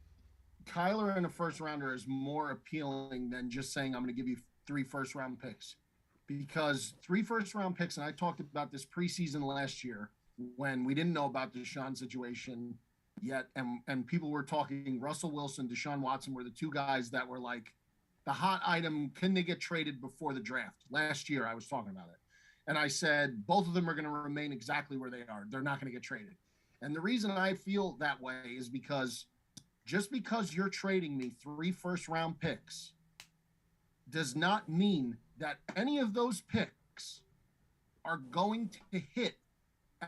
Kyler in a first rounder is more appealing than just saying, I'm going to give you 3 first-round picks, because 3 first-round picks, and I talked about this preseason last year when we didn't know about the Deshaun situation yet, and people were talking Russell Wilson, Deshaun Watson were the 2 guys that were like the hot item. Can they get traded before the draft? Last year I was talking about it, and I said both of them are going to remain exactly where they are. They're not going to get traded. And the reason I feel that way is because just because you're trading me 3 first-round picks does not mean that any of those picks are going to hit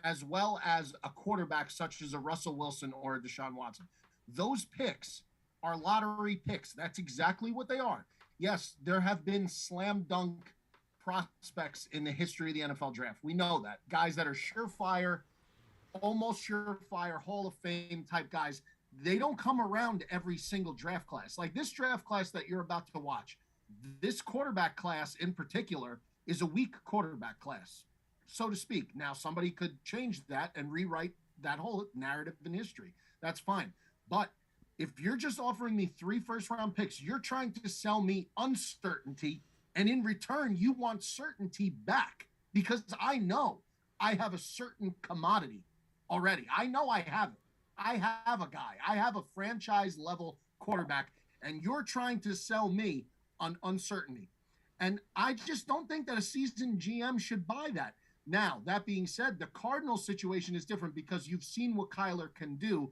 as well as a quarterback such as a Russell Wilson or a Deshaun Watson. Those picks are lottery picks. That's exactly what they are. Yes, there have been slam dunk prospects in the history of the NFL draft. We know that. Guys that are surefire, almost surefire, Hall of Fame type guys, they don't come around every single draft class. Like this draft class that you're about to watch, this quarterback class in particular is a weak quarterback class, so to speak. Now, somebody could change that and rewrite that whole narrative in history. That's fine. But if you're just offering me 3 first-round picks, you're trying to sell me uncertainty, and in return, you want certainty back, because I know I have a certain commodity already. I know I have it. I have a guy. I have a franchise-level quarterback, and you're trying to sell me on uncertainty. And I just don't think that a seasoned GM should buy that. Now, that being said, the Cardinals situation is different because you've seen what Kyler can do,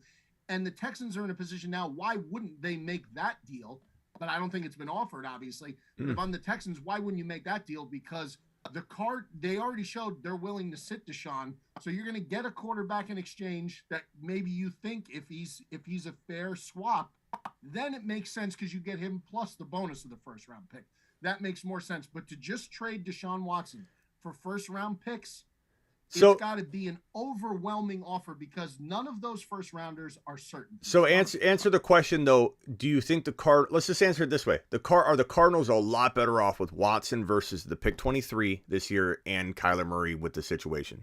and the Texans are in a position now, why wouldn't they make that deal? But I don't think it's been offered, obviously. But if I'm the Texans, why wouldn't you make that deal? Because They already showed they're willing to sit Deshaun, so you're going to get a quarterback in exchange that maybe you think if he's a fair swap, then it makes sense because you get him plus the bonus of the first round pick. That makes more sense. But to just trade Deshaun Watson for first round picks, it's got to be an overwhelming offer because none of those first rounders are certain. So answer the question though. Do you think let's just answer it this way. Are the Cardinals a lot better off with Watson versus the pick 23 this year and Kyler Murray with the situation?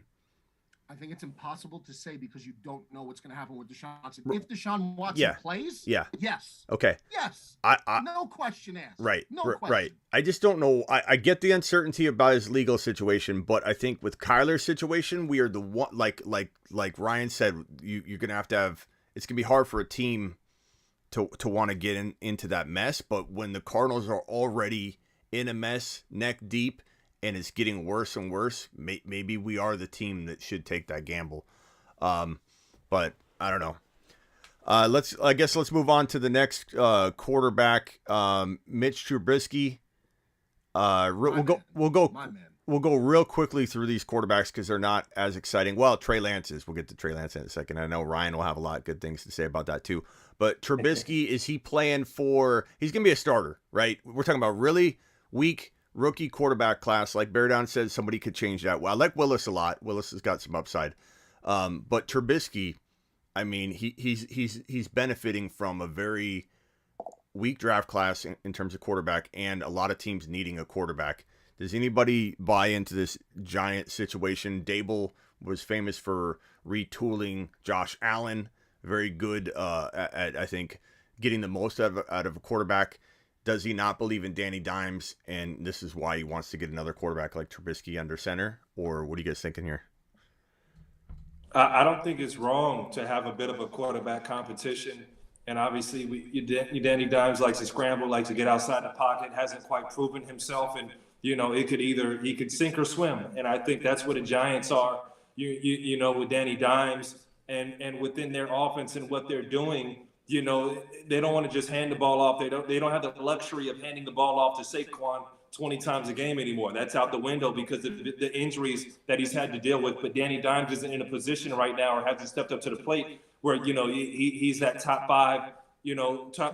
I think it's impossible to say because you don't know what's going to happen with Deshaun Watson. If Deshaun Watson plays, yes. Okay. Yes. No question asked. Right. No question. Right. I just don't know. I get the uncertainty about his legal situation, but I think with Kyler's situation, we are the one, like Ryan said, you're going to have, it's going to be hard for a team to want to get into that mess. But when the Cardinals are already in a mess neck deep, and it's getting worse and worse, maybe we are the team that should take that gamble. But I don't know. Let's move on to the next quarterback, Mitch Trubisky. We'll go real quickly through these quarterbacks because they're not as exciting. Well, Trey Lance is. We'll get to Trey Lance in a second. I know Ryan will have a lot of good things to say about that too. But Trubisky, is he playing for? He's gonna be a starter, right? We're talking about really weak rookie quarterback class. Like Bear Down said, somebody could change that. Well, I like Willis a lot. Willis has got some upside. But Trubisky, I mean, he's benefiting from a very weak draft class in terms of quarterback and a lot of teams needing a quarterback. Does anybody buy into this giant situation? Dable was famous for retooling Josh Allen. Very good at I think, getting the most out of a quarterback. Does he not believe in Danny Dimes, and this is why he wants to get another quarterback like Trubisky under center? Or what are you guys thinking here? I don't think it's wrong to have a bit of a quarterback competition. And obviously, Danny Dimes likes to scramble, likes to get outside the pocket, hasn't quite proven himself. And, he could sink or swim. And I think that's what the Giants are, with Danny Dimes and within their offense and what they're doing. They don't want to just hand the ball off. They don't have the luxury of handing the ball off to Saquon 20 times a game anymore. That's out the window because of the injuries that he's had to deal with. But Danny Dimes isn't in a position right now or hasn't stepped up to the plate where, he's that top 5,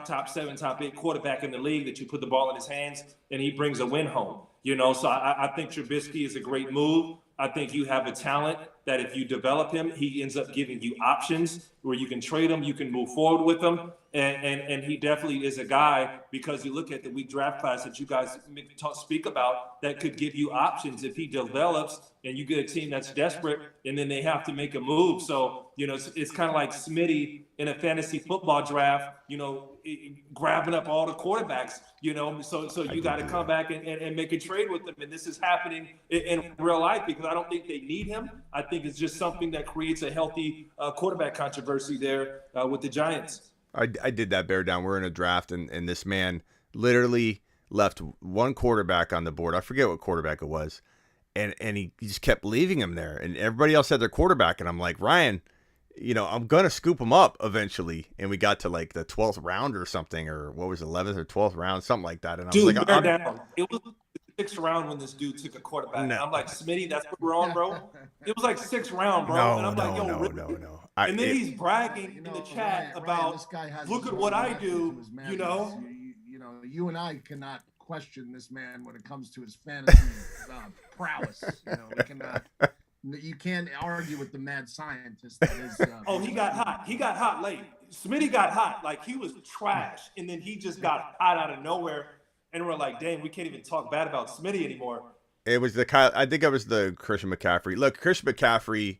top 7, top 8 quarterback in the league that you put the ball in his hands and he brings a win home. So I think Trubisky is a great move. I think you have a talent that if you develop him, he ends up giving you options where you can trade him, you can move forward with him. And he definitely is a guy, because you look at the weak draft class that you guys speak about, that could give you options if he develops and you get a team that's desperate and then they have to make a move. So, it's kind of like Smitty in a fantasy football draft, grabbing up all the quarterbacks, so you got to come back and make a trade with them. And this is happening in real life because I don't think they need him. I think it's just something that creates a healthy quarterback controversy there with the Giants. I did that, Bear Down. We're in a draft, and this man literally left one quarterback on the board. I forget what quarterback it was. And he just kept leaving him there. And everybody else had their quarterback. And I'm like, Ryan, I'm going to scoop him up eventually. And we got to like the 12th round or something, or what was it, 11th or 12th round, something like that. And I was like, Bear Down. It was the 6th round when this dude took a quarterback. No. I'm like, Smitty, that's what we're on, bro. It was like 6th round, bro. No, and I'm like, yo, really? No. And then he's bragging in the chat about, this guy has look at what I do, You and I cannot question this man when it comes to his fantasy prowess. We cannot. You can't argue with the mad scientist that is. He got hot. He got hot late. Smitty got hot. Like, he was trash, and then he just got hot out of nowhere. And we're like, dang, we can't even talk bad about Smitty anymore. It was I think it was the Christian McCaffrey. Look, Christian McCaffrey,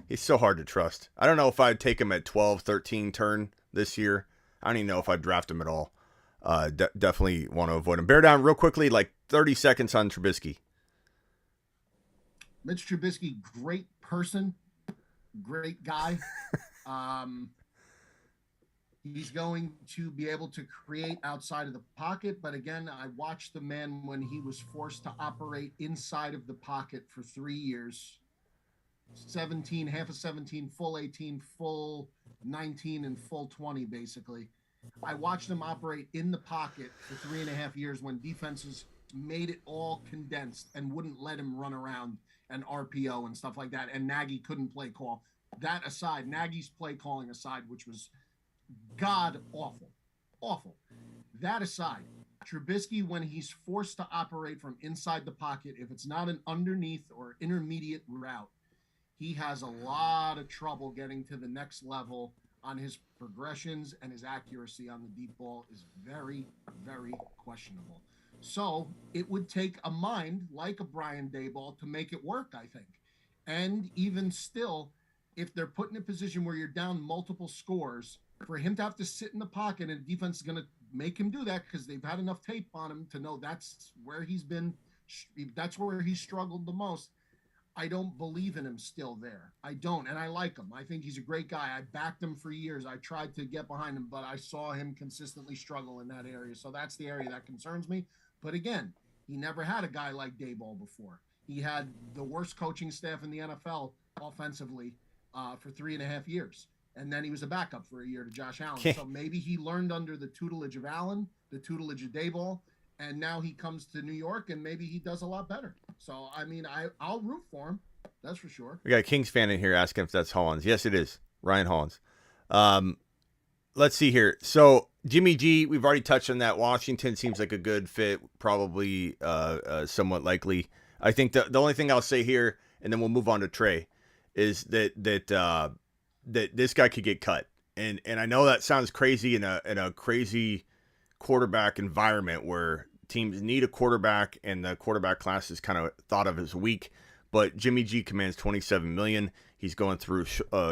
he's so hard to trust. I don't know if I'd take him at 12, 13 turn this year. I don't even know if I'd draft him at all. Definitely want to avoid him. Bear Down real quickly, like 30 seconds on Trubisky. Mitch Trubisky, great person, great guy. He's going to be able to create outside of the pocket. But again, I watched the man when he was forced to operate inside of the pocket for 3 years. 17, half of 17, full 18, full 19, and full 20, basically. I watched him operate in the pocket for 3.5 years when defenses made it all condensed and wouldn't let him run around and RPO and stuff like that. And Nagy couldn't play call. That aside, Nagy's play calling aside, which was god awful. That aside, Trubisky, when he's forced to operate from inside the pocket, if it's not an underneath or intermediate route, he has a lot of trouble getting to the next level on his progressions, and his accuracy on the deep ball is very, very questionable. So it would take a mind like a Brian Daboll to make it work, I think. And even still, if they're put in a position where you're down multiple scores, for him to have to sit in the pocket, and the defense is going to make him do that because they've had enough tape on him to know that's where he's struggled the most. I don't believe in him still there. I don't, and I like him. I think he's a great guy. I backed him for years. I tried to get behind him, but I saw him consistently struggle in that area. So that's the area that concerns me. But again, he never had a guy like Daboll before. He had the worst coaching staff in the NFL offensively for 3.5 years. And then he was a backup for a year to Josh Allen. So maybe he learned under the tutelage of Allen, the tutelage of Daboll, and now he comes to New York and maybe he does a lot better. So, I mean, I'll root for him. That's for sure. We got a Kings fan in here asking if that's Hollins. Yes, it is. Ryan Hollins. Let's see here. So, Jimmy G, we've already touched on that. Washington seems like a good fit, probably somewhat likely. I think the only thing I'll say here, and then we'll move on to Trey, is that this guy could get cut. And I know that sounds crazy in a crazy quarterback environment where teams need a quarterback and the quarterback class is kind of thought of as weak. But Jimmy G commands $27 million. He's going through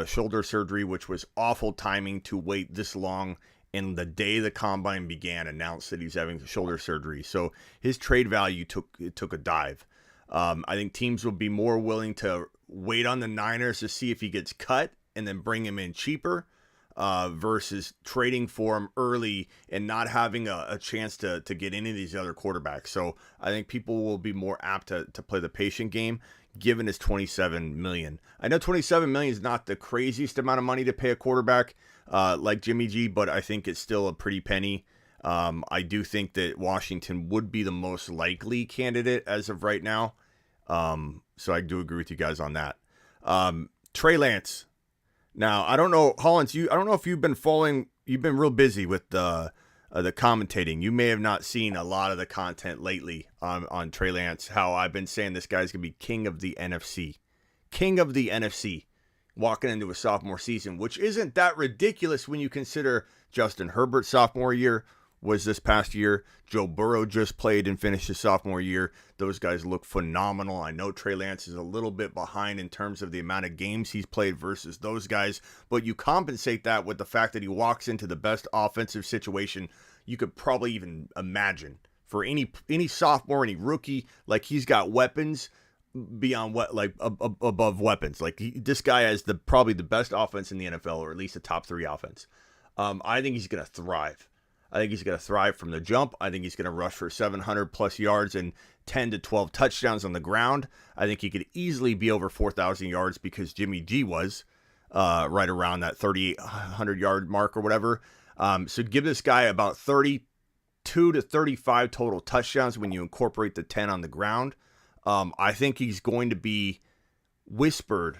shoulder surgery, which was awful timing to wait this long. And the day the combine began, announced that he's having shoulder surgery. So his trade value took a dive. I think teams will be more willing to wait on the Niners to see if he gets cut and then bring him in cheaper versus trading for him early and not having a chance to get any of these other quarterbacks. So I think people will be more apt to play the patient game given his $27 million. I know $27 million is not the craziest amount of money to pay a quarterback like Jimmy G, but I think it's still a pretty penny. I do think that Washington would be the most likely candidate as of right now. So I do agree with you guys on that. Trey Lance. Now, I don't know, Hollins, I don't know if you've been following, you've been real busy with the commentating. You may have not seen a lot of the content lately on Trey Lance, how I've been saying this guy's going to be king of the NFC. King of the NFC walking into a sophomore season, which isn't that ridiculous when you consider Justin Herbert's sophomore year was this past year. Joe Burrow just played and finished his sophomore year. Those guys look phenomenal. I know Trey Lance is a little bit behind in terms of the amount of games he's played versus those guys, but you compensate that with the fact that he walks into the best offensive situation you could probably even imagine for any sophomore, any rookie. Like, he's got weapons beyond what, like above weapons. Like, this guy has probably the best offense in the NFL, or at least a top 3 offense. I think he's going to thrive. I think he's going to thrive from the jump. I think he's going to rush for 700 plus yards and 10 to 12 touchdowns on the ground. I think he could easily be over 4,000 yards because Jimmy G was right around that 3,800 yard mark or whatever. So give this guy about 32 to 35 total touchdowns when you incorporate the 10 on the ground. I think he's going to be whispered.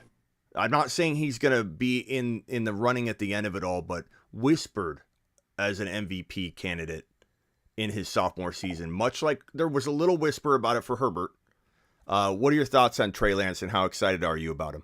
I'm not saying he's going to be in the running at the end of it all, but whispered as an MVP candidate in his sophomore season, much like there was a little whisper about it for Herbert. What are your thoughts on Trey Lance and how excited are you about him?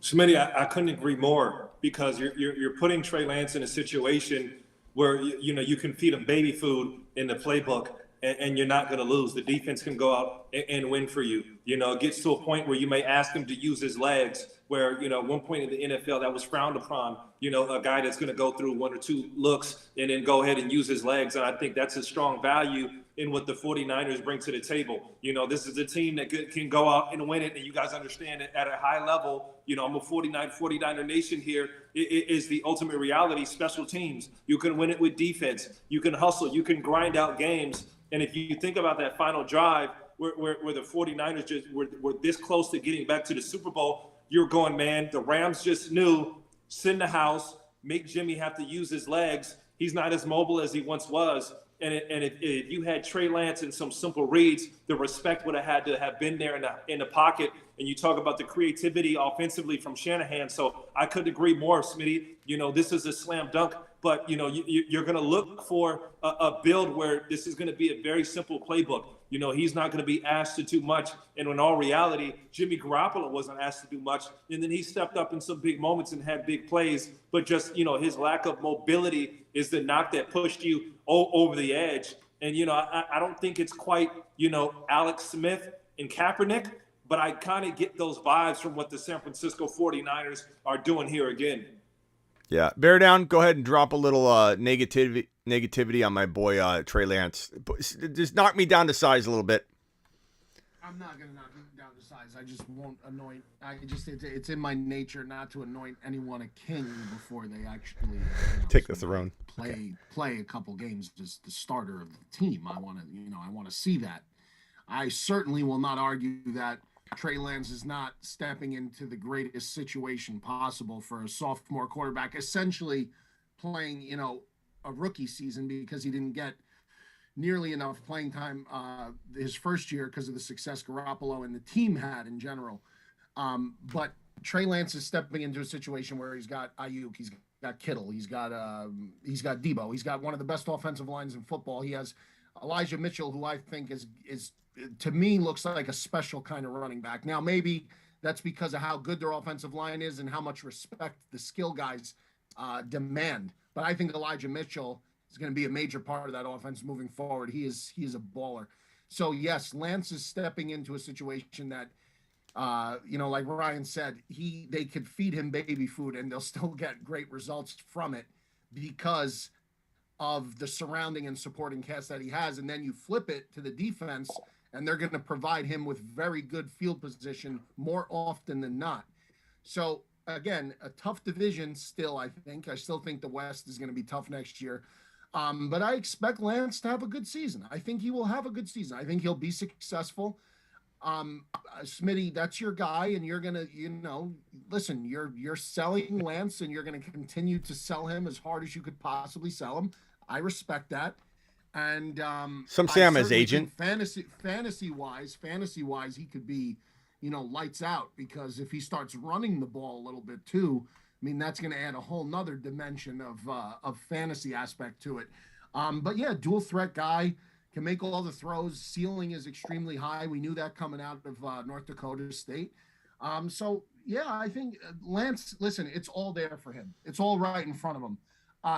Smitty, I couldn't agree more, because you're putting Trey Lance in a situation where you can feed him baby food in the playbook and you're not going to lose. The defense can go out and win for you. It gets to a point where you may ask him to use his legs, where, at one point in the NFL that was frowned upon, a guy that's going to go through 1 or 2 looks and then go ahead and use his legs. And I think that's a strong value in what the 49ers bring to the table. This is a team that can go out and win it. And you guys understand it at a high level. I'm a 49er nation here. It is the ultimate reality, special teams. You can win it with defense. You can hustle. You can grind out games. And if you think about that final drive where the 49ers just were this close to getting back to the Super Bowl, you're going, man, the Rams just knew, send the house, make Jimmy have to use his legs. He's not as mobile as he once was. And if you had Trey Lance and some simple reads, the respect would have had to have been there in the pocket. And you talk about the creativity offensively from Shanahan. So I couldn't agree more, Smitty. This is a slam dunk. But, you're going to look for a build where this is going to be a very simple playbook. He's not going to be asked to do much. And in all reality, Jimmy Garoppolo wasn't asked to do much. And then he stepped up in some big moments and had big plays. But just, his lack of mobility is the knock that pushed you over the edge. And, I don't think it's quite, Alex Smith and Kaepernick. But I kind of get those vibes from what the San Francisco 49ers are doing here again. Yeah, bear down. Go ahead and drop a little negativity on my boy Trey Lance. Just knock me down to size a little bit. I'm not gonna knock you down to size. I just won't anoint. It's in my nature not to anoint anyone a king before they actually take the throne. Play a couple games as the starter of the team. I want to see that. I certainly will not argue that Trey Lance is not stepping into the greatest situation possible for a sophomore quarterback, essentially playing, a rookie season because he didn't get nearly enough playing time his first year because of the success Garoppolo and the team had in general. But Trey Lance is stepping into a situation where he's got Ayuk, he's got Kittle, he's got Debo, he's got one of the best offensive lines in football. He has Elijah Mitchell, who I think is to me looks like a special kind of running back. Now, maybe that's because of how good their offensive line is and how much respect the skill guys demand. But I think Elijah Mitchell is going to be a major part of that offense moving forward. He is a baller. So, yes, Lance is stepping into a situation that, like Ryan said, they could feed him baby food and they'll still get great results from it because of the surrounding and supporting cast that he has. And then you flip it to the defense, and they're going to provide him with very good field position more often than not. So, again, a tough division still, I think. I still think the West is going to be tough next year. But I expect Lance to have a good season. I think he will have a good season. I think he'll be successful. Smitty, that's your guy, and you're going to, listen, you're selling Lance, and you're going to continue to sell him as hard as you could possibly sell him. I respect that. And some say I'm his agent. Fantasy wise, he could be, lights out, because if he starts running the ball a little bit too, I mean, that's going to add a whole nother dimension of fantasy aspect to it. But yeah, dual threat guy, can make all the throws. Ceiling is extremely high. We knew that coming out of North Dakota State. So yeah, I think Lance, listen, it's all there for him. It's all right in front of him.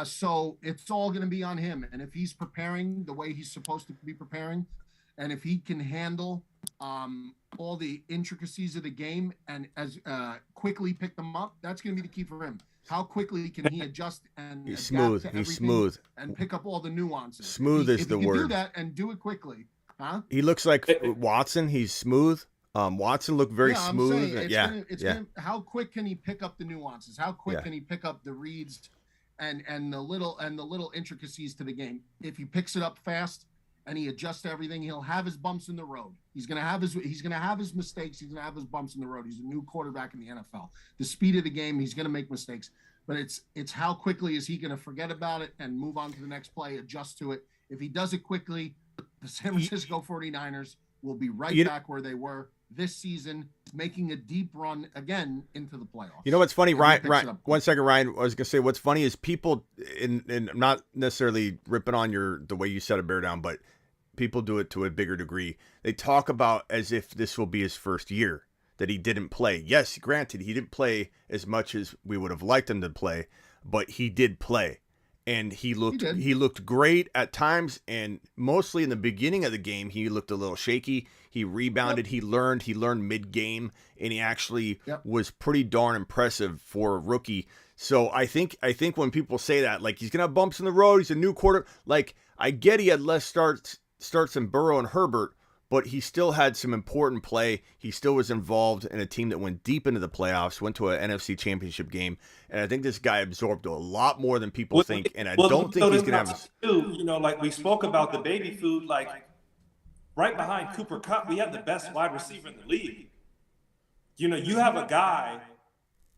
So it's all going to be on him. And if he's preparing the way he's supposed to be preparing, and if he can handle all the intricacies of the game and as quickly pick them up, that's going to be the key for him. How quickly can he adjust and he's smooth. He's smooth and pick up all the nuances. Smooth is the word. If he can do that and do it quickly, huh? He looks like Watson. He's smooth. Watson looked very smooth. How quick can he pick up the nuances? How quick can he pick up the reads and the little intricacies to the game? If he picks it up fast and he adjusts to everything, he'll have his bumps in the road. He's gonna have his mistakes. He's gonna have his bumps in the road. He's a new quarterback in the NFL. The speed of the game, he's gonna make mistakes. But it's how quickly is he gonna forget about it and move on to the next play, adjust to it. If he does it quickly, the San Francisco 49ers will be back where they were this season, making a deep run again into the playoffs. You know what's funny, Ryan? 1 second, Ryan. I was gonna say what's funny is people, and I'm not necessarily ripping on the way you set a bear down, but people do it to a bigger degree. They talk about as if this will be his first year that he didn't play. Yes, granted, he didn't play as much as we would have liked him to play, but he did play. And he looked great at times, and mostly in the beginning of the game, he looked a little shaky. He rebounded. Yep. He learned mid-game, and he actually was pretty darn impressive for a rookie. So I think when people say that, like, he's gonna have bumps in the road, he's a new quarter. Like, I get he had less starts than Burrow and Herbert, but he still had some important play. He still was involved in a team that went deep into the playoffs, went to an NFC Championship game, and I think this guy absorbed a lot more than people think, and I don't think he's going to have – like we spoke about the baby food, like right behind Cooper Kupp, we have the best wide receiver in the league. You have a guy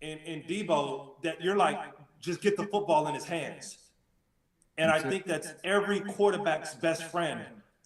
in Debo that you're like, just get the football in his hands. And I think that's every quarterback's best friend.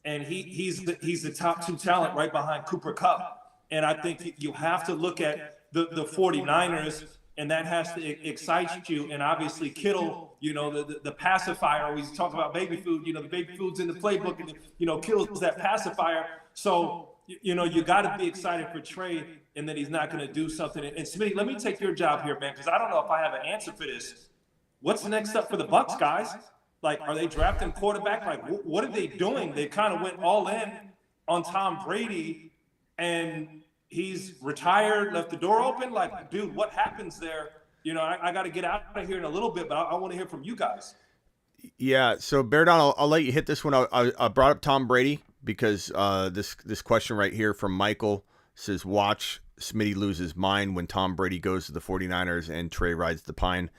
And he's the top 2 talent right behind Cooper Kupp. And I think you have to look at the 49ers, and that has to excite you. And obviously Kittle, the pacifier, always talk about baby food, the baby food's in the playbook, and, Kittle's that pacifier. So, you got to be excited for Trey, and that he's not going to do something. And Smitty, let me take your job here, man, because I don't know if I have an answer for this. What's next up for the Bucs, guys? Like, are they drafting quarterback? Like, what are they doing? They kind of went all in on Tom Brady, and he's retired, left the door open. Like, dude, what happens there? I got to get out of here in a little bit, but I want to hear from you guys. Yeah, so Bear Down, I'll let you hit this one. I brought up Tom Brady because this question right here from Michael says, watch Smitty lose his mind when Tom Brady goes to the 49ers and Trey rides the pine.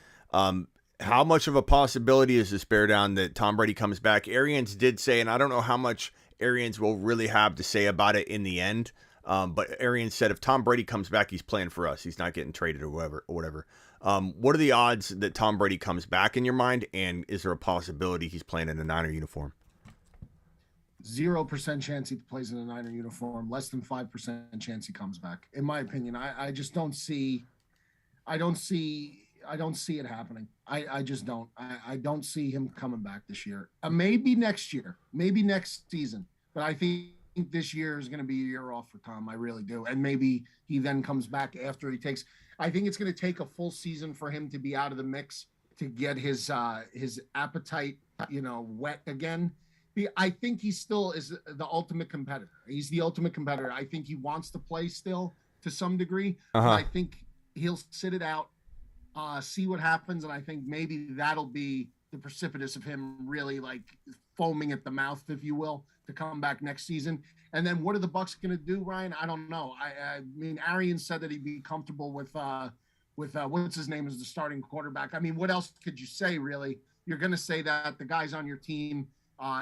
How much of a possibility is this, Bear Down, that Tom Brady comes back? Arians did say, and I don't know how much Arians will really have to say about it in the end, but Arians said if Tom Brady comes back, he's playing for us. He's not getting traded or whatever. What are the odds that Tom Brady comes back in your mind, and is there a possibility he's playing in a Niner uniform? 0% chance he plays in a Niner uniform. Less than 5% chance he comes back. In my opinion, I just don't see. I don't see it happening. I just don't. I don't see him coming back this year. Maybe next year. Maybe next season. But I think this year is going to be a year off for Tom. I really do. And maybe he then comes back after he takes. I think it's going to take a full season for him to be out of the mix, to get his appetite, wet again. I think he still is the ultimate competitor. He's the ultimate competitor. I think he wants to play still to some degree. But I think he'll sit it out, see what happens, and I think maybe that'll be the precipitous of him really like foaming at the mouth, if you will, to come back next season. And then what are the Bucs going to do, Ryan? I don't know. I mean, Arian said that he'd be comfortable with what's his name as the starting quarterback. I mean, what else could you say, really? You're going to say that the guys on your team,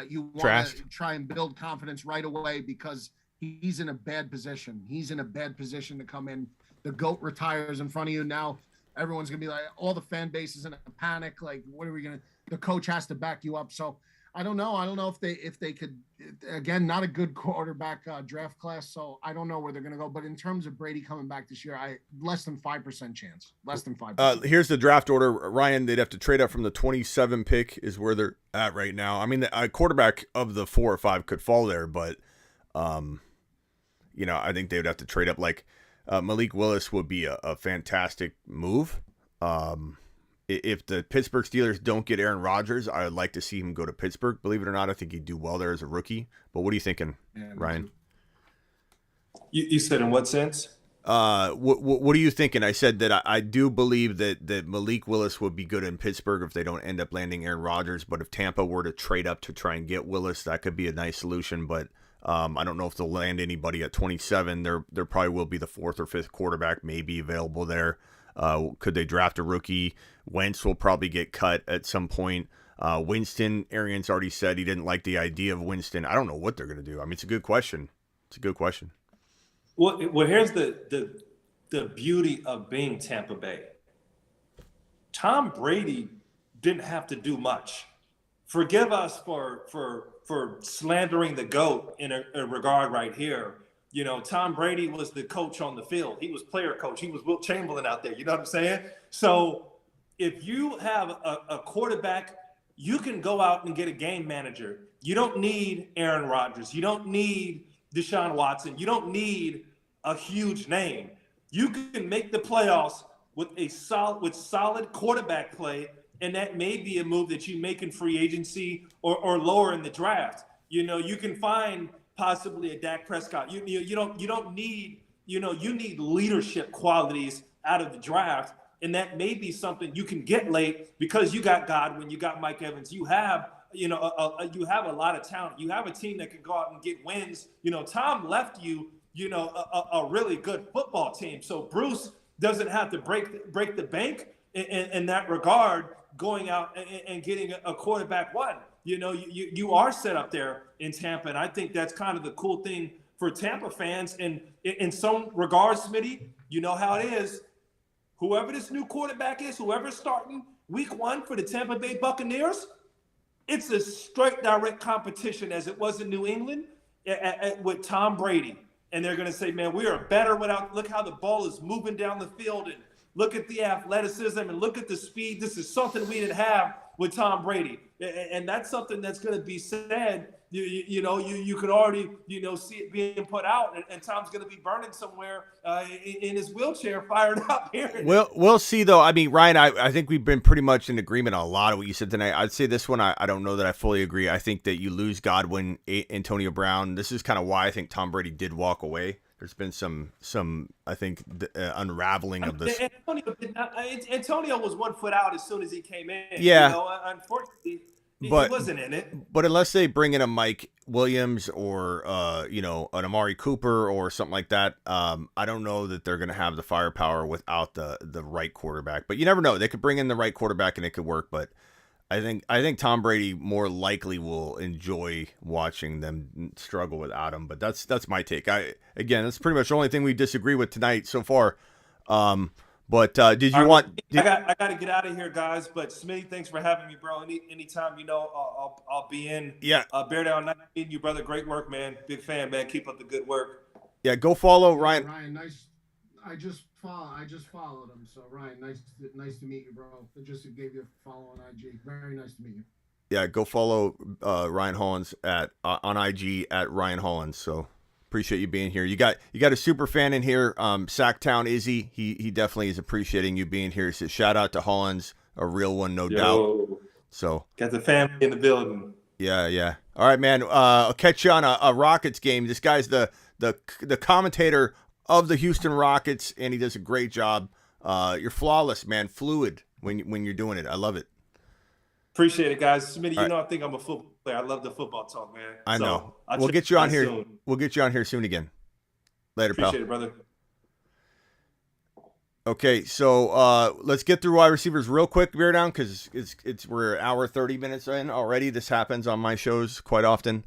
you want to try and build confidence right away because he's in a bad position. He's in a bad position to come in. The GOAT retires in front of you. Now everyone's going to be like, all the fan base is in a panic. Like, what are we going to – the coach has to back you up. So I don't know. I don't know if they could – again, not a good quarterback draft class, so I don't know where they're going to go. But in terms of Brady coming back this year, less than 5% chance. Less than 5%. Here's the draft order. Ryan, they'd have to trade up from the 27 pick is where they're at right now. I mean, a quarterback of the 4 or 5 could fall there, but, I think they would have to trade up. Like Malik Willis would be a fantastic move. If the Pittsburgh Steelers don't get Aaron Rodgers, I would like to see him go to Pittsburgh. Believe it or not, I think he'd do well there as a rookie. But what are you thinking, Ryan? You said in what sense? What are you thinking? I said that I do believe that Malik Willis would be good in Pittsburgh if they don't end up landing Aaron Rodgers. But if Tampa were to trade up to try and get Willis, that could be a nice solution. But I don't know if they'll land anybody at 27. There probably will be the 4th or 5th quarterback maybe available there. Could they draft a rookie? Wentz will probably get cut at some point. Winston, Arians already said he didn't like the idea of Winston. I don't know what they're going to do. I mean, it's a good question. Well, here's the beauty of being Tampa Bay. Tom Brady didn't have to do much. Forgive us for slandering the GOAT in a regard right here. Tom Brady was the coach on the field. He was player coach. He was Wilt Chamberlain out there. You know what I'm saying? So if you have a quarterback, you can go out and get a game manager. You don't need Aaron Rodgers. You don't need Deshaun Watson. You don't need a huge name. You can make the playoffs with solid quarterback play, and that may be a move that you make in free agency or lower in the draft. You can find possibly a Dak Prescott. You don't need, you need leadership qualities out of the draft. And that may be something you can get late because you got Godwin, you got Mike Evans, you have, you have a lot of talent. You have a team that can go out and get wins. Tom left you, a really good football team. So Bruce doesn't have to break the bank in that regard, going out and getting a quarterback one. You are set up there in Tampa, and I think that's kind of the cool thing for Tampa fans. And in some regards, Smitty, you know how it is. Whoever this new quarterback is, whoever's starting week 1 for the Tampa Bay Buccaneers, it's a straight direct competition as it was in New England with Tom Brady. And they're going to say, man, we are better without, look how the ball is moving down the field and look at the athleticism and look at the speed. This is something we didn't have with Tom Brady. And that's something that's going to be said. You could already, see it being put out, and Tom's going to be burning somewhere in his wheelchair, fired up here. We'll see, though. I mean, Ryan, I think we've been pretty much in agreement on a lot of what you said tonight. I'd say this one, I don't know that I fully agree. I think that you lose Godwin, Antonio Brown. This is kind of why I think Tom Brady did walk away. There's been some I think, unraveling of this. Antonio was 1 foot out as soon as he came in. Yeah. Unfortunately, he But wasn't in it. But unless they bring in a Mike Williams or an Amari Cooper or something like that, I don't know that they're going to have the firepower without the right quarterback. But you never know. They could bring in the right quarterback and it could work. But I think Tom Brady more likely will enjoy watching them struggle without him. But that's my take. Again, that's pretty much the only thing we disagree with tonight so far. But did you want? I got to get out of here, guys. But Smitty, thanks for having me, bro. Anytime I'll be in. Yeah. Bear down, not meeting you, brother. Great work, man. Big fan, man. Keep up the good work. Yeah, go follow Ryan. Ryan, nice. I just followed him. So Ryan, nice to meet you, bro. I just gave you a follow on IG. Very nice to meet you. Yeah, go follow Ryan Hollins on IG at Ryan Hollins. So. Appreciate you being here. You got a super fan in here, Sacktown Izzy. He definitely is appreciating you being here. He says shout out to Hollins, a real one, no doubt. So got the family in the building. Yeah. All right, man. I'll catch you on a Rockets game. This guy's the commentator of the Houston Rockets, and he does a great job. You're flawless, man. Fluid when you're doing it. I love it. Appreciate it, guys. Smitty, I think I'm a football player. I love the football talk, man. I know. We'll get you on here. Soon. We'll get you on here soon again. Later, Appreciate pal. It, brother. Okay, so let's get through wide receivers real quick, Bear Down, because we're an hour 30 minutes in already. This happens on my shows quite often.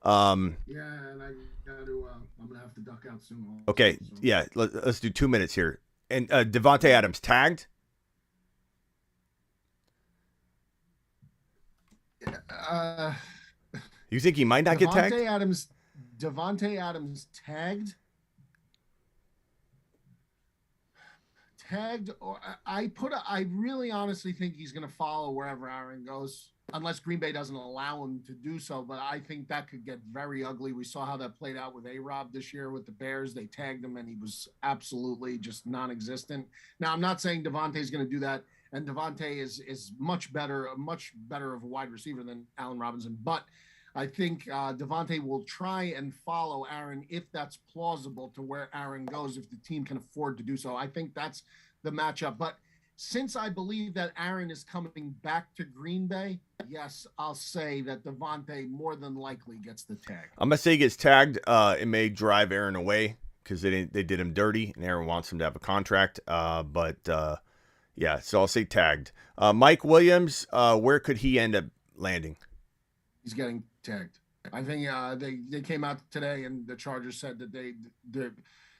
Yeah, and I got to. I'm gonna have to duck out soon. Also, okay, so. Yeah, let's do 2 minutes here. And Devontae Adams tagged. You think he might not get tagged? Devontae Adams tagged, or I really honestly think he's going to follow wherever Aaron goes, unless Green Bay doesn't allow him to do so. But I think that could get very ugly. We saw how that played out with A-Rob this year with the Bears. They tagged him and he was absolutely just non-existent. Now, I'm not saying Devontae's going to do that. And Devontae is much better of a wide receiver than Allen Robinson. But I think Devontae will try and follow Aaron if that's plausible to where Aaron goes, if the team can afford to do so. I think that's the matchup. But since I believe that Aaron is coming back to Green Bay, yes, I'll say that Devontae more than likely gets the tag. I'm going to say he gets tagged. It may drive Aaron away because they did him dirty, and Aaron wants him to have a contract. Yeah, so I'll say tagged. Mike Williams, where could he end up landing? He's getting tagged. I think they came out today and the Chargers said that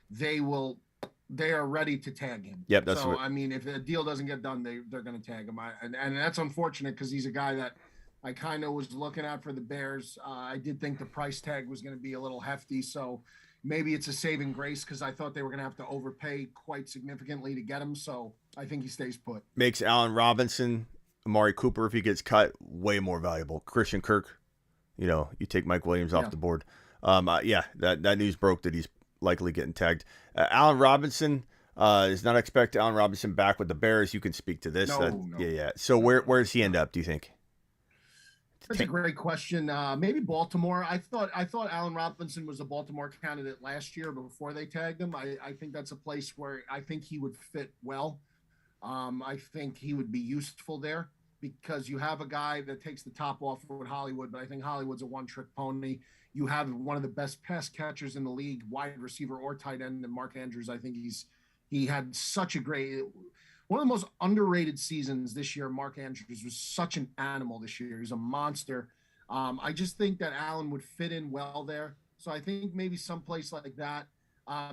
they are ready to tag him. Yep, that's so. I mean, if the deal doesn't get done, they're going to tag him. And that's unfortunate because he's a guy that I kind of was looking at for the Bears. I did think the price tag was going to be a little hefty, so. Maybe it's a saving grace because I thought they were going to have to overpay quite significantly to get him. So I think he stays put. Makes Allen Robinson, Amari Cooper, if he gets cut, way more valuable. Christian Kirk, you take Mike Williams off the board. That news broke that he's likely getting tagged. Allen Robinson is not expect Allen Robinson back with the Bears. You can speak to this. No. Yeah. So where does he end up, do you think? That's a great question. Maybe Baltimore. I thought Allen Robinson was a Baltimore candidate last year before they tagged him. I think that's a place where I think he would fit well. I think he would be useful there because you have a guy that takes the top off with Hollywood, but I think Hollywood's a one-trick pony. You have one of the best pass catchers in the league, wide receiver or tight end, and Mark Andrews. I think he had such a great – one of the most underrated seasons this year. Mark Andrews was such an animal this year. He was a monster. I just think that Allen would fit in well there. So I think maybe someplace like that.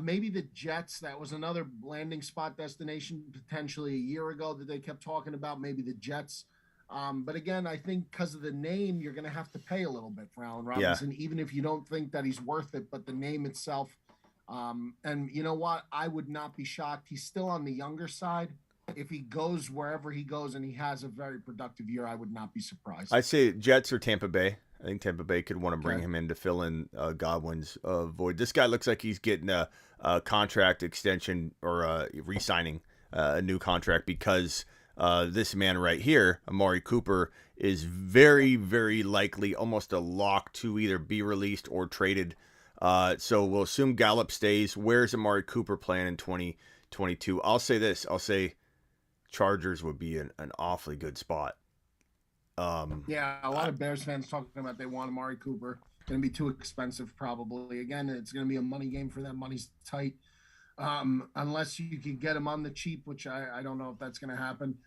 Maybe the Jets. That was another landing spot destination potentially a year ago that they kept talking about. Maybe the Jets. But again, I think because of the name, you're going to have to pay a little bit for Allen Robinson, even if you don't think that he's worth it. But the name itself, and you know what? I would not be shocked. He's still on the younger side. If he goes wherever he goes and he has a very productive year, I would not be surprised. I'd say Jets or Tampa Bay. I think Tampa Bay could want to bring him in to fill in Godwin's void. This guy looks like he's getting a contract extension or re-signing a new contract because this man right here, Amari Cooper, is very, very likely almost a lock to either be released or traded. So we'll assume Gallup stays. Where's Amari Cooper playing in 2022? I'll say this. I'll say Chargers would be an awfully good spot. Yeah, a lot of Bears fans talking about they want Amari Cooper. Going to be too expensive probably. Again, it's going to be a money game for them. Money's tight. Unless you could get him on the cheap, which I don't know if that's going to happen.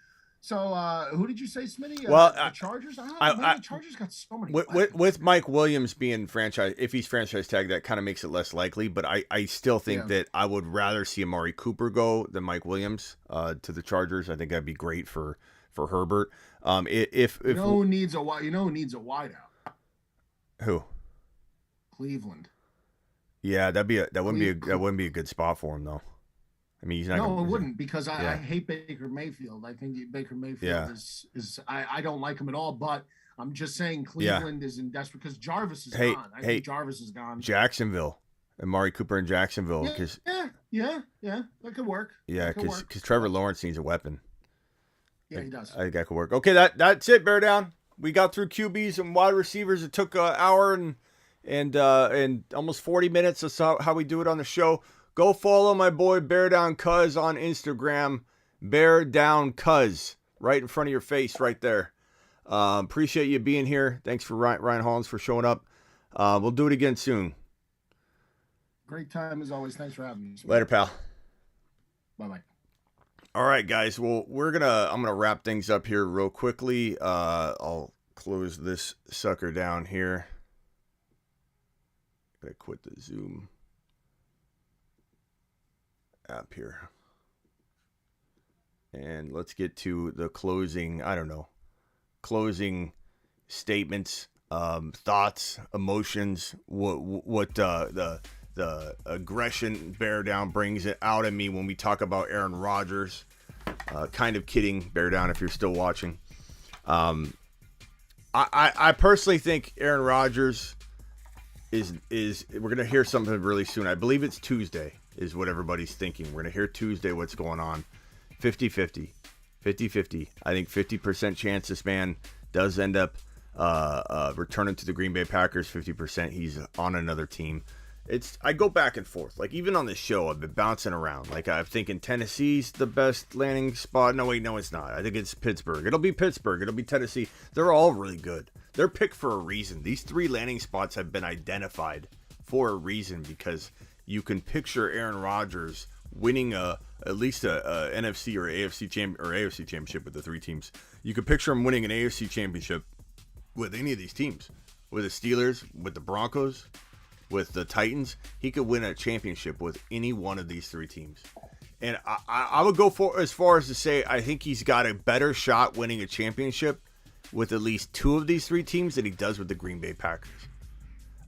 So who did you say, Smitty? The Chargers? The Chargers got so many. With Mike Williams being franchise, if he's franchise tagged, that kind of makes it less likely. But I still think that I would rather see Amari Cooper go than Mike Williams to the Chargers. I think that'd be great for Herbert. If who needs a wideout? Who? Cleveland. Yeah, that wouldn't be a good spot for him though. I mean, he's not. No, it wouldn't because I hate Baker Mayfield. I think Baker Mayfield is I don't like him at all. But I'm just saying Cleveland is in desperate because Jarvis is gone. I think Jarvis is gone. Jacksonville, Amari Cooper in Jacksonville because that could work. Yeah, because Trevor Lawrence needs a weapon. Yeah, he does. I think that could work. Okay, that's it. Bear down. We got through QBs and wide receivers. It took an hour and almost 40 minutes. That's how we do it on the show. Go follow my boy Bear Down Cuz on Instagram. Bear Down Cuz, right in front of your face, right there. Appreciate you being here. Thanks for Ryan Hollins for showing up. We'll do it again soon. Great time as always. Thanks for having me. Later, pal. Bye-bye. All right, guys. Well, I'm gonna wrap things up here real quickly. I'll close this sucker down here. Gotta quit the Zoom app here. And let's get to the closing statements, thoughts, emotions, what the aggression Bear Down brings it out of me when we talk about Aaron Rodgers. Kind of kidding, Bear Down, if you're still watching. I personally think Aaron Rodgers is we're going to hear something really soon. I believe it's Tuesday is what everybody's thinking. We're going to hear Tuesday what's going on. 50-50. 50-50. I think 50% chance this man does end up returning to the Green Bay Packers. 50% he's on another team. I go back and forth. Like, even on this show, I've been bouncing around. Like, I'm thinking Tennessee's the best landing spot. No, wait, no, it's not. I think it's Pittsburgh. It'll be Pittsburgh. It'll be Tennessee. They're all really good. They're picked for a reason. These 3 landing spots have been identified for a reason because you can picture Aaron Rodgers winning at least a NFC or AFC championship with the 3 teams. You could picture him winning an AFC championship with any of these teams, with the Steelers, with the Broncos, with the Titans. He could win a championship with any one of these 3 teams. And I would go as far as to say I think he's got a better shot winning a championship with at least 2 of these 3 teams than he does with the Green Bay Packers.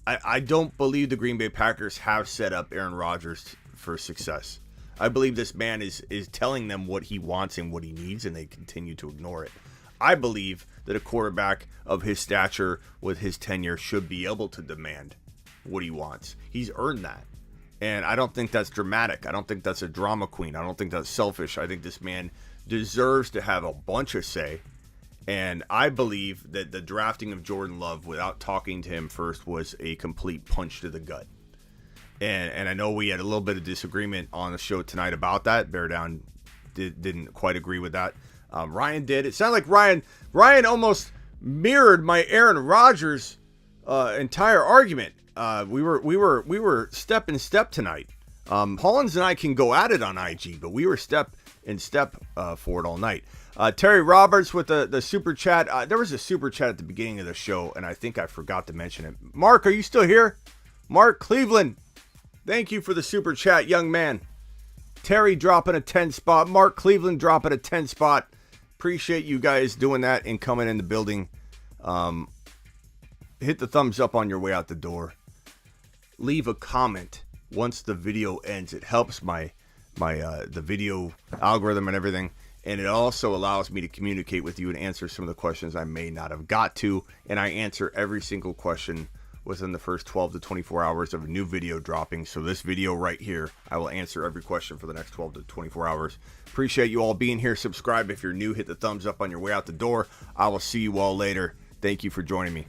I don't believe the Green Bay Packers have set up Aaron Rodgers for success. I believe this man is telling them what he wants and what he needs, and they continue to ignore it. I believe that a quarterback of his stature with his tenure should be able to demand what he wants. He's earned that. And I don't think that's dramatic. I don't think that's a drama queen. I don't think that's selfish. I think this man deserves to have a bunch of say. And I believe that the drafting of Jordan Love without talking to him first was a complete punch to the gut. And I know we had a little bit of disagreement on the show tonight about that. Bear Down didn't quite agree with that. Ryan did. It sounded like Ryan almost mirrored my Aaron Rodgers entire argument. We were step in step tonight. Hollins and I can go at it on IG, but we were step in step for it all night. Terry Roberts with the super chat. There was a super chat at the beginning of the show, and I think I forgot to mention it. Mark, are you still here? Mark Cleveland, thank you for the super chat, young man. Terry dropping a 10 spot. Mark Cleveland dropping a 10 spot. Appreciate you guys doing that and coming in the building. Hit the thumbs up on your way out the door. Leave a comment once the video ends. It helps the video algorithm and everything. And it also allows me to communicate with you and answer some of the questions I may not have got to. And I answer every single question within the first 12 to 24 hours of a new video dropping. So this video right here, I will answer every question for the next 12 to 24 hours. Appreciate you all being here. Subscribe if you're new. Hit the thumbs up on your way out the door. I will see you all later. Thank you for joining me.